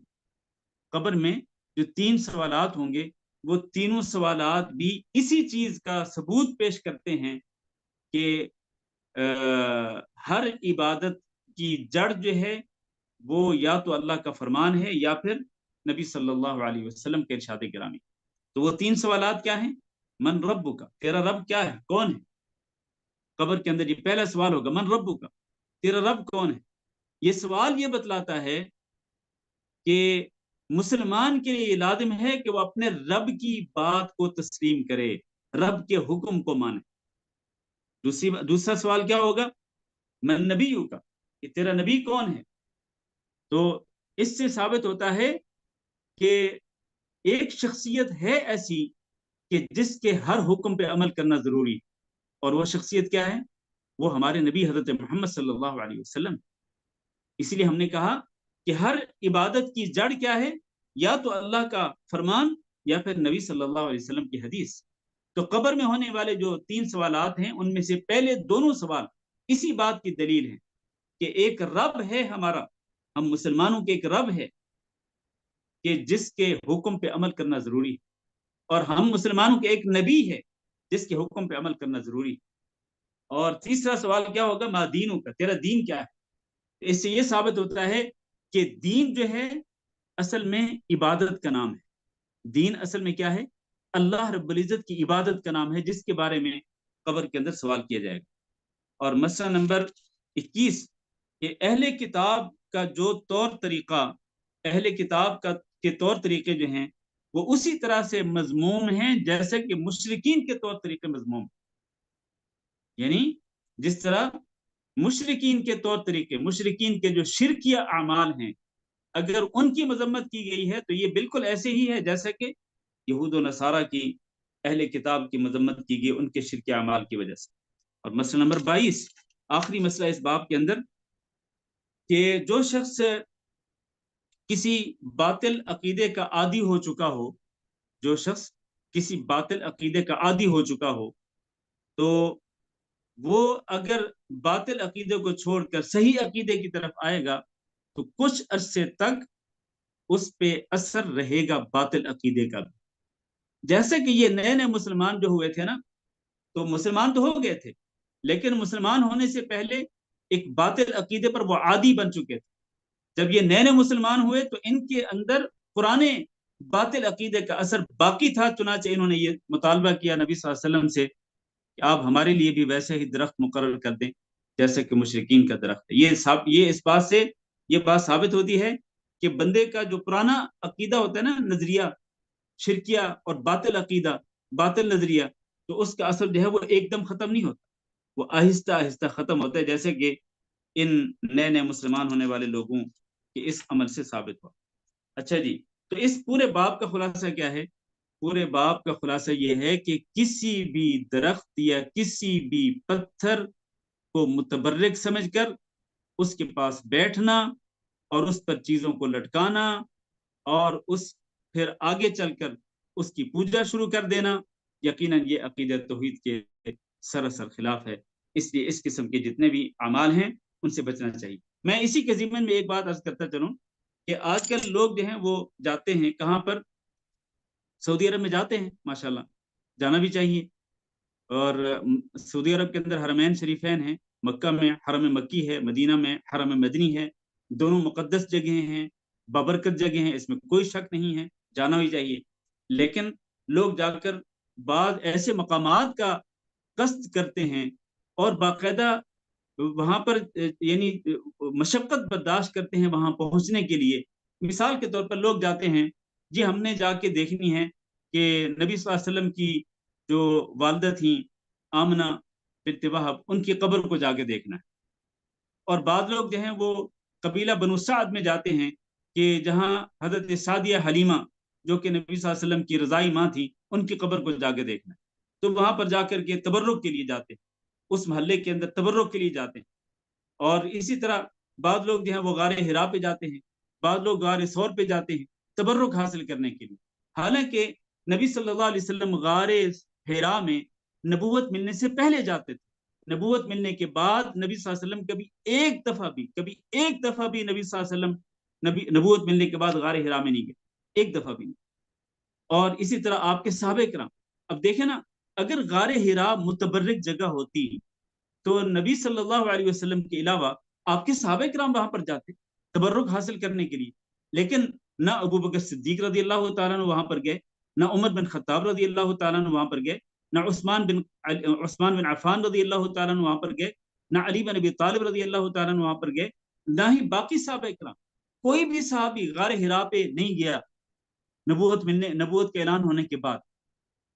قبر میں جو 3 سوالات ہوں گے وہ تینوں سوالات بھی اسی چیز کا ثبوت پیش کرتے ہیں کہ ہر عبادت کی جڑ جو ہے وہ یا تو اللہ کا فرمان ہے یا پھر نبی صلی اللہ علیہ وسلم کے ارشاد گرامی. تو وہ 3 سوالات کیا ہیں؟ من ربک، تیرا رب کیا ہے، کون ہے؟ قبر کے اندر یہ پہلا سوال ہوگا، من ربک، تیرا رب کون ہے. یہ سوال یہ بتلاتا ہے کہ مسلمان کے لیے لازم ہے کہ وہ اپنے رب کی بات کو تسلیم کرے، رب کے حکم کو مانے. دوسرا سوال کیا ہوگا؟ من نبیوں کا، کہ تیرا نبی کون ہے. تو اس سے ثابت ہوتا ہے کہ ایک شخصیت ہے ایسی کہ جس کے ہر حکم پہ عمل کرنا ضروری، اور وہ شخصیت کیا ہے؟ وہ ہمارے نبی حضرت محمد صلی اللہ علیہ وسلم. اس لیے ہم نے کہا کہ ہر عبادت کی جڑ کیا ہے؟ یا تو اللہ کا فرمان یا پھر نبی صلی اللہ علیہ وسلم کی حدیث. تو قبر میں ہونے والے جو 3 سوالات ہیں ان میں سے پہلے دونوں سوال اسی بات کی دلیل ہے کہ ایک رب ہے ہمارا، ہم مسلمانوں کے ایک رب ہے کہ جس کے حکم پہ عمل کرنا ضروری ہے، اور ہم مسلمانوں کے ایک نبی ہے جس کے حکم پہ عمل کرنا ضروری ہے. اور تیسرا سوال کیا ہوگا؟ ما دینوں کا، تیرا دین کیا ہے. اس سے یہ ثابت ہوتا ہے کہ دین جو ہے اصل میں عبادت کا نام ہے. دین اصل میں کیا ہے؟ اللہ رب العزت کی عبادت کا نام ہے، جس کے بارے میں قبر کے اندر سوال کیا جائے گا. اور مسئلہ نمبر 21 کہ اہل کتاب کا جو طور طریقہ، اہل کتاب کا کے طور طریقے جو ہیں وہ اسی طرح سے مذموم ہیں جیسے کہ مشرکین کے طور طریقے مذموم. یعنی جس طرح مشرکین کے طور طریقے، مشرکین کے جو شرکیہ اعمال ہیں، اگر ان کی مذمت کی گئی ہے تو یہ بالکل ایسے ہی ہے جیسے کہ یہود و نصارہ کی اہل کتاب کی مذمت کی گئی ان کے شرکیہ اعمال کی وجہ سے. اور مسئلہ نمبر 22، آخری مسئلہ اس باب کے اندر، کہ جو شخص کسی باطل عقیدے کا عادی ہو چکا ہو، جو شخص کسی باطل عقیدے کا عادی ہو چکا ہو، تو وہ اگر باطل عقیدے کو چھوڑ کر صحیح عقیدے کی طرف آئے گا تو کچھ عرصے تک اس پہ اثر رہے گا باطل عقیدے کا. جیسے کہ یہ نئے نئے مسلمان جو ہوئے تھے نا، تو مسلمان تو ہو گئے تھے لیکن مسلمان ہونے سے پہلے ایک باطل عقیدے پر وہ عادی بن چکے تھے. جب یہ نئے نئے مسلمان ہوئے تو ان کے اندر پرانے باطل عقیدے کا اثر باقی تھا، چنانچہ انہوں نے یہ مطالبہ کیا نبی صلی اللہ علیہ وسلم سے کہ آپ ہمارے لیے بھی ویسے ہی درخت مقرر کر دیں جیسے کہ مشرکین کا درخت ہے. یہ اس بات سے یہ بات ثابت ہوتی ہے کہ بندے کا جو پرانا عقیدہ ہوتا ہے نا، نظریہ شرکیہ اور باطل عقیدہ، باطل نظریہ، تو اس کا اثر جو ہے وہ ایک دم ختم نہیں ہوتا، وہ آہستہ آہستہ ختم ہوتا ہے، جیسے کہ ان نئے نئے مسلمان ہونے والے لوگوں کے اس عمل سے ثابت ہوا. اچھا جی، تو اس پورے باب کا خلاصہ کیا ہے؟ پورے باب کا خلاصہ یہ ہے کہ کسی بھی درخت یا کسی بھی پتھر کو متبرک سمجھ کر اس کے پاس بیٹھنا اور اس پر چیزوں کو لٹکانا اور پھر آگے چل کر اس کی پوجا شروع کر دینا، یقیناً یہ عقیدہ توحید کے سراسر خلاف ہے. اس لیے اس قسم کے جتنے بھی اعمال ہیں ان سے بچنا چاہیے. میں اسی کے ضمن میں ایک بات عرض کرتا چلوں کہ آج کل لوگ جو ہیں وہ جاتے ہیں کہاں پر؟ سعودی عرب میں جاتے ہیں، ماشاءاللہ جانا بھی چاہیے. اور سعودی عرب کے اندر حرمین شریفین ہیں، مکہ میں حرم مکی ہے، مدینہ میں حرم مدنی ہے، دونوں مقدس جگہیں ہیں، بابرکت جگہ ہیں، اس میں کوئی شک نہیں ہے، جانا بھی چاہیے. لیکن لوگ جا کر بعض ایسے مقامات کا قصد کرتے ہیں اور باقاعدہ وہاں پر یعنی مشقت برداشت کرتے ہیں وہاں پہنچنے کے لیے. مثال کے طور پر لوگ جاتے ہیں، جی ہم نے جا کے دیکھنی ہے کہ نبی صلی اللہ علیہ وسلم کی جو والدہ تھیں آمنہ بنت وہب، ان کی قبر کو جا کے دیکھنا ہے. اور بعض لوگ جو ہیں وہ قبیلہ بنو سعد میں جاتے ہیں کہ جہاں حضرت سعدیہ حلیمہ جو کہ نبی صلی اللہ علیہ وسلم کی رضائی ماں تھی، ان کی قبر کو جا کے دیکھنا ہے. تو وہاں پر جا کر کے تبرک کے لیے جاتے ہیں، اس محلے کے اندر تبرک کے لیے جاتے ہیں. اور اسی طرح بعض لوگ جو ہیں وہ غار ہرا پہ جاتے ہیں، بعض لوگ غار ثور پہ جاتے ہیں تبرک حاصل کرنے کے لیے. حالانکہ نبی صلی اللہ علیہ وسلم غار ہرا میں نبوت ملنے سے پہلے جاتے تھے. نبوت ملنے کے بعد نبی صلی اللہ علیہ وسلم کبھی ایک دفعہ بھی نبی صلی اللہ علیہ وسلم نبوت ملنے کے بعد غار ہرا میں نہیں گئے. ایک دفعہ بھی نہیں. اور اسی طرح آپ کے صحابہ کرام. اب دیکھیں نا، اگر غار حرا متبرک جگہ ہوتی تو نبی صلی اللہ علیہ وسلم کے علاوہ آپ کے صحابہ کرام وہاں پر جاتے تبرک حاصل کرنے کے لیے. لیکن نہ ابو بکر صدیق رضی اللہ تعالیٰ عنہ وہاں پر گئے، نہ عمر بن خطاب رضی اللہ تعالیٰ عنہ وہاں پر گئے، نہ عثمان بن عفان رضی اللہ تعالیٰ عنہ وہاں پر گئے، نہ علی بن ابی طالب رضی اللہ تعالیٰ عنہ وہاں پر گئے، نہ ہی باقی صحابہ کرام. کوئی بھی صحابی غار حرا پہ نہیں گیا نبوت کے اعلان ہونے کے بعد.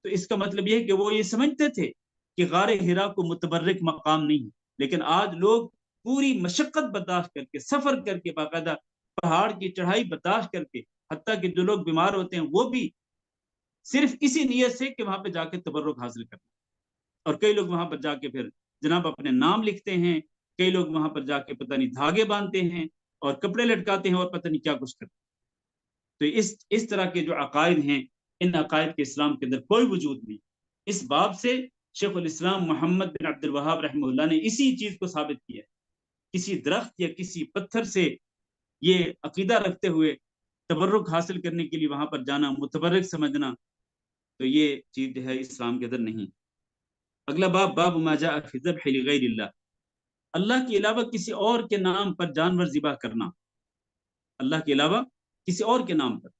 تو اس کا مطلب یہ ہے کہ وہ یہ سمجھتے تھے کہ غار حرا کو متبرک مقام نہیں ہے. لیکن آج لوگ پوری مشقت برداشت کر کے، سفر کر کے، باقاعدہ پہاڑ کی چڑھائی برداشت کر کے، حتیٰ کہ جو لوگ بیمار ہوتے ہیں وہ بھی صرف اسی نیت سے کہ وہاں پہ جا کے تبرک حاصل کرنا. اور کئی لوگ وہاں پر جا کے پھر جناب اپنے نام لکھتے ہیں، کئی لوگ وہاں پر جا کے پتہ نہیں دھاگے باندھتے ہیں اور کپڑے لٹکاتے ہیں اور پتہ نہیں کیا کچھ کرتے ہیں. تو اس طرح کے جو عقائد ہیں، ان عقائد کے اسلام کے اندر کوئی وجود نہیں. اس باب سے شیخ الاسلام محمد بن عبد الوہاب رحمہ اللہ نے اسی چیز کو ثابت کیا ہے. کسی درخت یا کسی پتھر سے یہ عقیدہ رکھتے ہوئے تبرک حاصل کرنے کے لیے وہاں پر جانا، متبرک سمجھنا، تو یہ چیز جو ہے اسلام کے اندر نہیں. اگلا باب، باب ما جاء فی الذبح لغیر اللہ. اللہ کے علاوہ کسی اور کے نام پر جانور ذبح کرنا. اللہ کے علاوہ کسی اور کے نام پر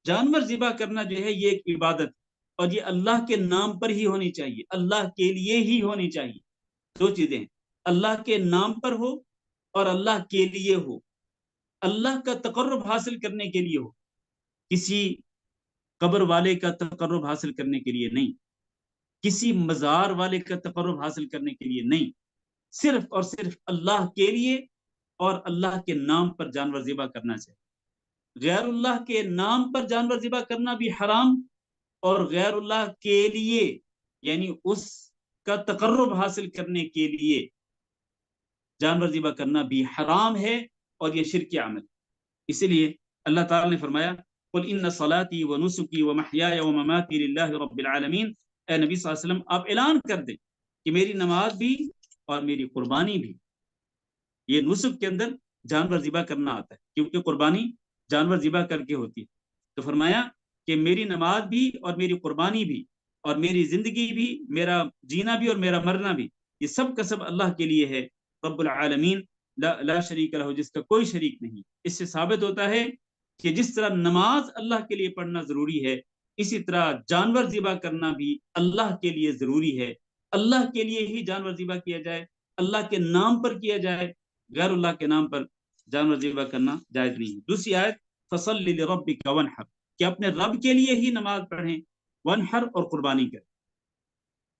جانور ذبح کرنا جو ہے یہ ایک عبادت، اور یہ اللہ کے نام پر ہی ہونی چاہیے، اللہ کے لیے ہی ہونی چاہیے. دو چیزیں ہیں، اللہ کے نام پر ہو اور اللہ کے لیے ہو. اللہ کا تقرب حاصل کرنے کے لیے ہو، کسی قبر والے کا تقرب حاصل کرنے کے لیے نہیں، کسی مزار والے کا تقرب حاصل کرنے کے لیے نہیں. صرف اور صرف اللہ کے لیے اور اللہ کے نام پر جانور ذبح کرنا چاہیے. غیر اللہ کے نام پر جانور ذبح کرنا بھی حرام، اور غیر اللہ کے لیے یعنی اس کا تقرب حاصل کرنے کے لیے جانور ذبح کرنا بھی حرام ہے، اور یہ شرک عمل. اسی لیے اللہ تعالی نے فرمایا قل ان صلاتي ونسكي ومحياي ومماتي لله رب العالمین. اے نبی صلی اللہ علیہ وسلم آپ اعلان کر دیں کہ میری نماز بھی اور میری قربانی بھی. یہ نسک کے اندر جانور ذبح کرنا آتا ہے، کیونکہ قربانی جانور ذبح کر کے ہوتی ہے. تو فرمایا کہ میری نماز بھی اور میری قربانی بھی اور میری زندگی بھی، میرا جینا بھی اور میرا مرنا بھی، یہ سب کا سب اللہ کے لیے ہے، رب العالمین لا شریک لہ، جس کا کوئی شریک نہیں. اس سے ثابت ہوتا ہے کہ جس طرح نماز اللہ کے لیے پڑھنا ضروری ہے، اسی طرح جانور ذبح کرنا بھی اللہ کے لیے ضروری ہے. اللہ کے لیے ہی جانور ذبح کیا جائے، اللہ کے نام پر کیا جائے، غیر اللہ کے نام پر جانور ذبح کرنا جائز نہیں ہے. دوسری آیت فصلی لربک وانحر، کہ اپنے رب کے لیے ہی نماز پڑھیں، وانحر اور قربانی کریں.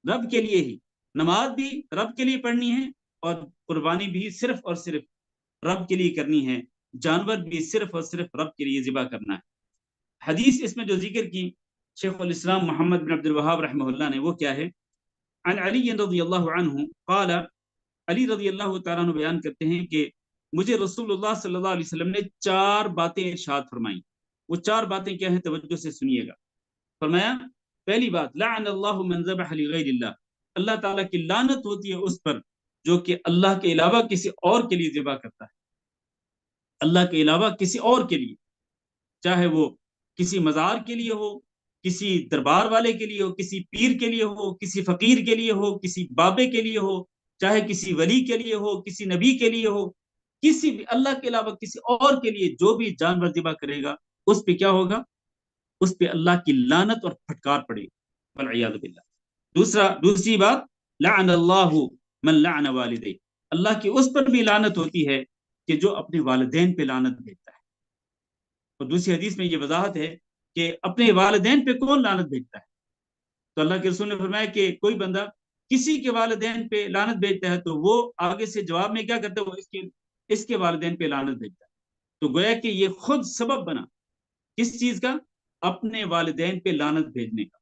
رب کے لیے ہی نماز بھی رب کے لیے پڑھنی ہے، اور قربانی بھی صرف اور صرف رب کے لیے کرنی ہے، جانور بھی صرف اور صرف رب کے لیے ذبح کرنا ہے. حدیث اس میں جو ذکر کی شیخ الاسلام محمد بن عبد الوہاب رحمہ اللہ نے، وہ کیا ہے؟ عن علی رضی اللہ عنہ قال، علی رضی اللہ تعالیٰ عنہ بیان کرتے ہیں کہ مجھے رسول اللہ صلی اللہ علیہ وسلم نے 4 باتیں ارشاد فرمائیں. وہ 4 باتیں کیا ہیں؟ توجہ سے سنیے گا. فرمایا پہلی بات، لعن اللہ من ذبح لغیر اللہ، اللہ تعالیٰ کی لعنت ہوتی ہے اس پر جو کہ اللہ کے علاوہ کسی اور کے لیے ذبح کرتا ہے. اللہ کے علاوہ کسی اور کے لیے، چاہے وہ کسی مزار کے لیے ہو، کسی دربار والے کے لیے ہو، کسی پیر کے لیے ہو، کسی فقیر کے لیے ہو، کسی بابے کے لیے ہو، چاہے کسی ولی کے لیے ہو، کسی نبی کے لیے ہو، کسی بھی اللہ کے علاوہ کسی اور کے لیے جو بھی جانور ذبح کرے گا، اس پہ کیا ہوگا؟ اس پہ اللہ کی لعنت اور پھٹکار پڑے گی، والعیاذ باللہ. دوسری بات، لعن اللہ من لعن والدی، اللہ کی اس پر بھی لعنت ہوتی ہے کہ جو اپنے والدین پہ لعنت بھیجتا ہے. اور دوسری حدیث میں یہ وضاحت ہے کہ اپنے والدین پہ کون لعنت بھیجتا ہے. تو اللہ کے رسول نے فرمایا کہ کوئی بندہ کسی کے والدین پہ لعنت بھیجتا ہے تو وہ آگے سے جواب میں کیا کرتا ہے؟ وہ اس کے والدین پہ لعنت بھیجتا ہے. تو گویا کہ یہ خود سبب بنا کس چیز کا؟ اپنے والدین پہ لعنت بھیجنے کا.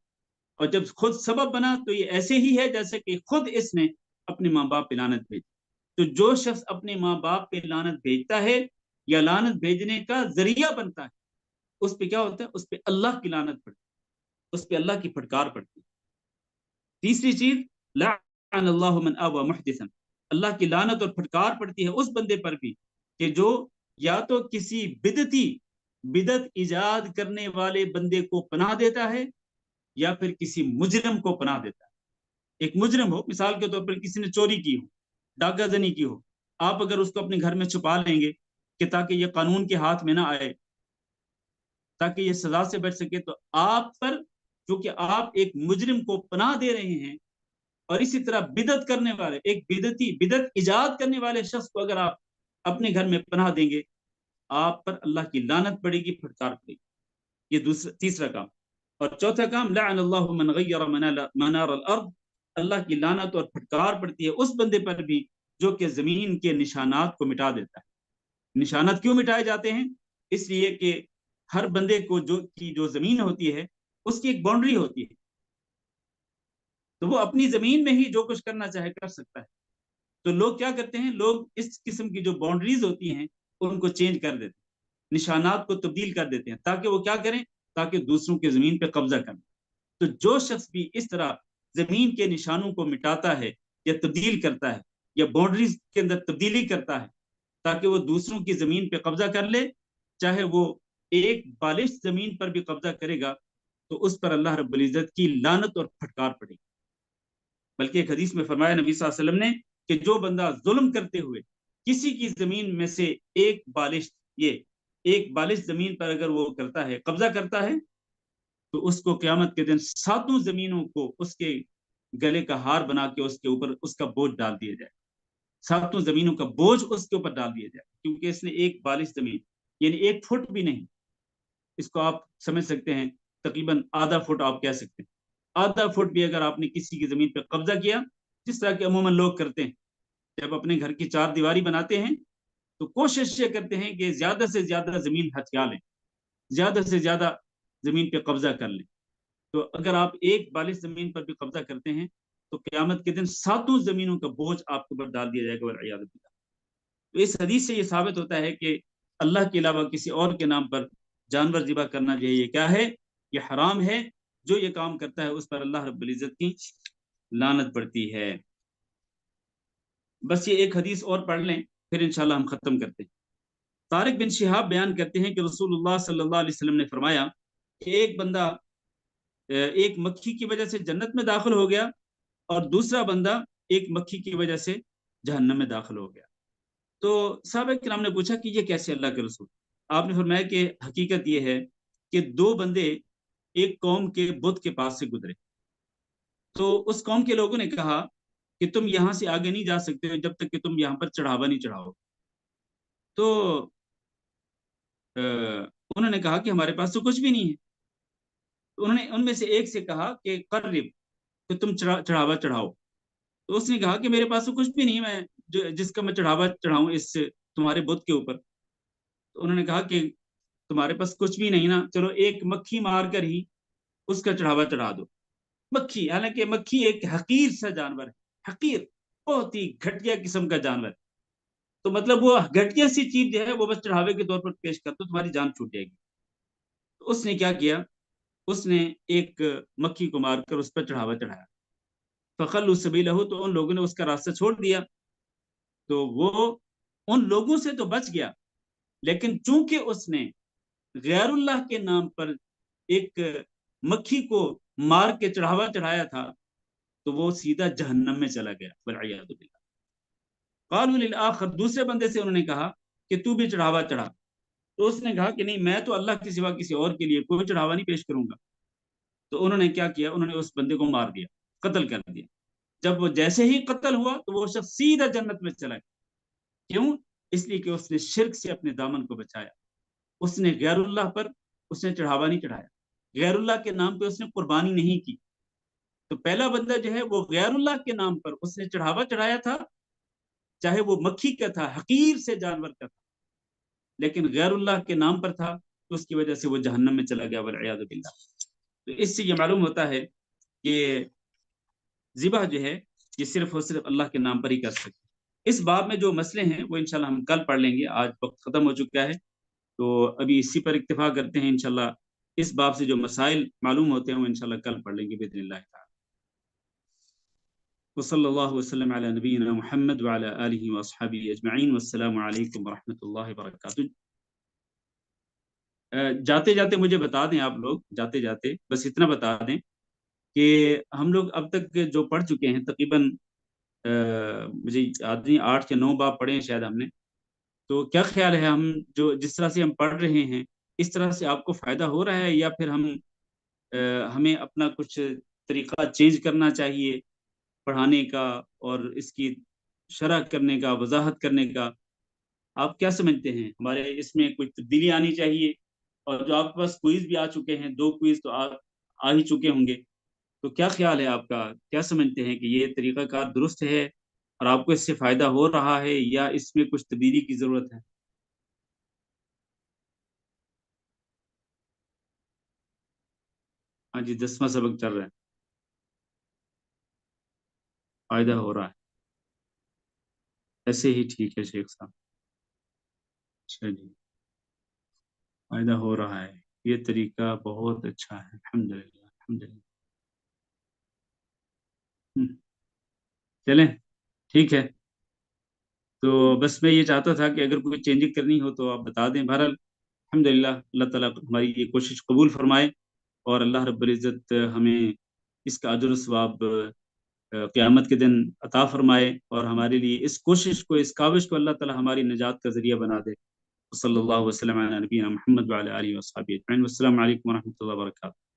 اور جب خود سبب بنا تو یہ ایسے ہی ہے جیسے کہ خود اس نے اپنے ماں باپ پہ لعنت بھیجی. تو جو شخص اپنے ماں باپ پہ لعنت بھیجتا ہے یا لعنت بھیجنے کا ذریعہ بنتا ہے، اس پہ کیا ہوتا ہے؟ اس پہ اللہ کی لعنت پڑتی ہے، اس پہ اللہ کی پھٹکار پڑتی ہے. تیسری چیز، لعن اللہ من آوى محدثا، اللہ کی لعنت اور پھٹکار پڑتی ہے اس بندے پر بھی کہ جو یا تو کسی بدعتی بدعت ایجاد کرنے والے بندے کو پناہ دیتا ہے یا پھر کسی مجرم کو پناہ دیتا ہے. ایک مجرم ہو، مثال کے طور پر کسی نے چوری کی ہو، ڈاکہ زنی کی ہو، آپ اگر اس کو اپنے گھر میں چھپا لیں گے کہ تاکہ یہ قانون کے ہاتھ میں نہ آئے، تاکہ یہ سزا سے بچ سکے، تو آپ پر چونکہ آپ ایک مجرم کو پناہ دے رہے ہیں، اور اسی طرح بدعت کرنے والے، ایک بدعت ایجاد کرنے والے شخص کو اگر آپ اپنے گھر میں پناہ دیں گے، آپ پر اللہ کی لعنت پڑے گی، پھٹکار پڑے گی. یہ تیسرا کام. اور چوتھا کام، لعن اللہ من غیر منار الارض، اللہ کی لعنت اور پھٹکار پڑتی ہے اس بندے پر بھی جو کہ زمین کے نشانات کو مٹا دیتا ہے. نشانات کیوں مٹائے جاتے ہیں؟ اس لیے کہ ہر بندے کو جو زمین ہوتی ہے اس کی ایک باؤنڈری ہوتی ہے، تو وہ اپنی زمین میں ہی جو کچھ کرنا چاہے کر سکتا ہے. تو لوگ کیا کرتے ہیں، لوگ اس قسم کی جو باؤنڈریز ہوتی ہیں ان کو چینج کر دیتے ہیں، نشانات کو تبدیل کر دیتے ہیں، تاکہ وہ کیا کریں، تاکہ دوسروں کی زمین پہ قبضہ کریں. تو جو شخص بھی اس طرح زمین کے نشانوں کو مٹاتا ہے یا تبدیل کرتا ہے یا باؤنڈریز کے اندر تبدیلی کرتا ہے تاکہ وہ دوسروں کی زمین پہ قبضہ کر لے، چاہے وہ ایک بالش زمین پر بھی قبضہ کرے گا، تو اس پر اللہ رب العزت کی لعنت اور پھٹکار پڑے گی. بلکہ ایک حدیث میں فرمایا نبی صلی اللہ علیہ وسلم نے کہ جو بندہ ظلم کرتے ہوئے کسی کی زمین میں سے ایک بالش زمین پر اگر وہ کرتا ہے، قبضہ کرتا ہے، تو اس کو قیامت کے دن 7 زمینوں کو اس کے گلے کا ہار بنا کے اس کے اوپر اس کا بوجھ ڈال دیا جائے. 7 زمینوں کا بوجھ اس کے اوپر ڈال دیا جائے، کیونکہ اس نے ایک بالش زمین، یعنی 1 فٹ بھی نہیں، اس کو آپ سمجھ سکتے ہیں تقریباً آدھا فٹ آپ کہہ سکتے ہیں، آدھا فٹ بھی اگر آپ نے کسی کی زمین پہ قبضہ کیا، جس طرح کہ عموماً لوگ کرتے ہیں جب اپنے گھر کی 4 دیواری بناتے ہیں تو کوشش یہ کرتے ہیں کہ زیادہ سے زیادہ زمین ہتھیا لیں، زیادہ سے زیادہ زمین پہ قبضہ کر لیں. تو اگر آپ ایک بالش زمین پر بھی قبضہ کرتے ہیں تو قیامت کے دن 7 زمینوں کا بوجھ آپ کے اوپر ڈال دیا جائے گا والعیاذ باللہ. تو اس حدیث سے یہ ثابت ہوتا ہے کہ اللہ کے علاوہ کسی اور کے نام پر جانور ذبح کرنا جو ہے یہ کیا ہے، یہ حرام ہے. جو یہ کام کرتا ہے اس پر اللہ رب العزت کی لعنت پڑتی ہے. بس یہ ایک حدیث اور پڑھ لیں پھر انشاءاللہ ہم ختم کرتے ہیں. طارق بن شہاب بیان کرتے ہیں کہ رسول اللہ صلی اللہ علیہ وسلم نے فرمایا کہ ایک بندہ ایک مکھی کی وجہ سے جنت میں داخل ہو گیا اور دوسرا بندہ ایک مکھی کی وجہ سے جہنم میں داخل ہو گیا. تو صحابہ کرام نے پوچھا کہ یہ کیسے اللہ کے رسول؟ آپ نے فرمایا کہ حقیقت یہ ہے کہ 2 بندے ایک قوم کے بت کے پاس سے گزرے، تو اس قوم کے لوگوں نے کہا کہ تم یہاں سے آگے نہیں جا سکتے جب تک کہ تم یہاں پر چڑھاوا نہیں چڑھاؤ. تو انہوں نے کہا کہ ہمارے پاس تو کچھ بھی نہیں ہے. تو انہوں نے ان میں سے ایک سے کہا کہ قرب، کہ تم چڑھاوا چڑھاؤ. تو اس نے کہا کہ میرے پاس تو کچھ بھی نہیں، میں جس کا میں چڑھاوا چڑھاؤں اس سے تمہارے بت کے اوپر. تو انہوں نے کہا کہ تمہارے پاس کچھ بھی نہیں نا، چلو ایک مکھی مار کر ہی اس کا چڑھاوا چڑھا دو. مکھی، حالانکہ مکھی ایک حقیر سا جانور ہے، حقیر، بہت ہی گھٹیا قسم کا جانور. تو مطلب وہ گھٹیا سی چیز جو ہے وہ بس چڑھاوے کے طور پر پیش کر تو تمہاری جان چھوٹ جائے گی. تو اس نے کیا کیا، اس نے ایک مکھی کو مار کر اس پر چڑھاوا چڑھایا. فخلوا سبیلہ، تو ان لوگوں نے اس کا راستہ چھوڑ دیا. تو وہ ان لوگوں سے تو بچ گیا، لیکن چونکہ اس نے غیر اللہ کے نام پر ایک مکھی کو مار کے چڑھاوا چڑھایا تھا تو وہ سیدھا جہنم میں چلا گیا والعیاذ باللہ. قالوا للآخر، دوسرے بندے سے انہوں نے کہا کہ تو بھی چڑھاوا چڑھا. تو اس نے کہا کہ نہیں، میں تو اللہ کے سوا کسی اور کے لیے کوئی چڑھاوا نہیں پیش کروں گا. تو انہوں نے کیا کیا، انہوں نے اس بندے کو مار دیا، قتل کر دیا. جب وہ جیسے ہی قتل ہوا تو وہ شخص سیدھا جنت میں چلا گیا. کیوں؟ اس لیے کہ اس نے شرک سے اپنے دامن کو بچایا. اس نے غیر اللہ پر اس نے چڑھاوا نہیں چڑھایا، غیر اللہ کے نام پہ اس نے قربانی نہیں کی. تو پہلا بندہ جو ہے وہ غیر اللہ کے نام پر اس نے چڑھاوا چڑھایا تھا، چاہے وہ مکھی کا تھا، حقیر سے جانور کا تھا، لیکن غیر اللہ کے نام پر تھا تو اس کی وجہ سے وہ جہنم میں چلا گیا والعیاذ باللہ. تو اس سے یہ معلوم ہوتا ہے کہ ذبح جو ہے یہ صرف اور صرف اللہ کے نام پر ہی کر سکتے. اس باب میں جو مسئلے ہیں وہ انشاءاللہ ہم کل پڑھ لیں گے، آج وقت ختم ہو چکا ہے. تو ابھی اسی پر اکتفا کرتے ہیں، انشاءاللہ اس باب سے جو مسائل معلوم ہوتے ہیں وہ انشاءاللہ کل پڑھ لیں گے باذن اللہ تعالی. وصلی اللہ وسلم علی نبینا محمد وعلی آلہ واصحابہ اجمعین، والسلام علیکم ورحمۃ اللہ وبرکاتہ. جاتے جاتے مجھے بتا دیں آپ لوگ، جاتے جاتے بس اتنا بتا دیں کہ ہم لوگ اب تک جو پڑھ چکے ہیں تقریباً مجھے یاد نہیں 8 یا 9 باب پڑھے ہیں شاید ہم نے. تو کیا خیال ہے، ہم جو جس طرح سے ہم پڑھ رہے ہیں اس طرح سے آپ کو فائدہ ہو رہا ہے، یا پھر ہمیں اپنا کچھ طریقہ چینج کرنا چاہیے پڑھانے کا اور اس کی شرح کرنے کا، وضاحت کرنے کا؟ آپ کیا سمجھتے ہیں، ہمارے اس میں کوئی تبدیلی آنی چاہیے؟ اور جو آپ کے پاس کوئز بھی آ چکے ہیں، 2 کوئز تو آ ہی چکے ہوں گے، تو کیا خیال ہے آپ کا، کیا سمجھتے ہیں کہ یہ طریقہ کار درست ہے اور آپ کو اس سے فائدہ ہو رہا ہے، یا اس میں کچھ تبدیلی کی ضرورت ہے؟ ہاں جی، 10واں سبق چل رہا ہے، فائدہ ہو رہا ہے، ایسے ہی ٹھیک ہے شیخ صاحب. اچھا جی، فائدہ ہو رہا ہے، یہ طریقہ بہت اچھا ہے، الحمدللہ الحمدللہ. ہم، چلیں ٹھیک ہے. تو بس میں یہ چاہتا تھا کہ اگر کوئی چینجنگ کرنی ہو تو آپ بتا دیں. بہرحال الحمدللہ، اللہ تعالیٰ ہماری یہ کوشش قبول فرمائے، اور اللہ رب العزت ہمیں اس کا اجر و ثواب قیامت کے دن عطا فرمائے، اور ہمارے لیے اس کوشش کو، اس کاوش کو اللہ تعالیٰ ہماری نجات کا ذریعہ بنا دے. صلی اللہ وسلم علی نبینا محمد وعلی آلہ وصحبہ اجمعین. والسلام علیکم ورحمۃ اللہ وبرکاتہ.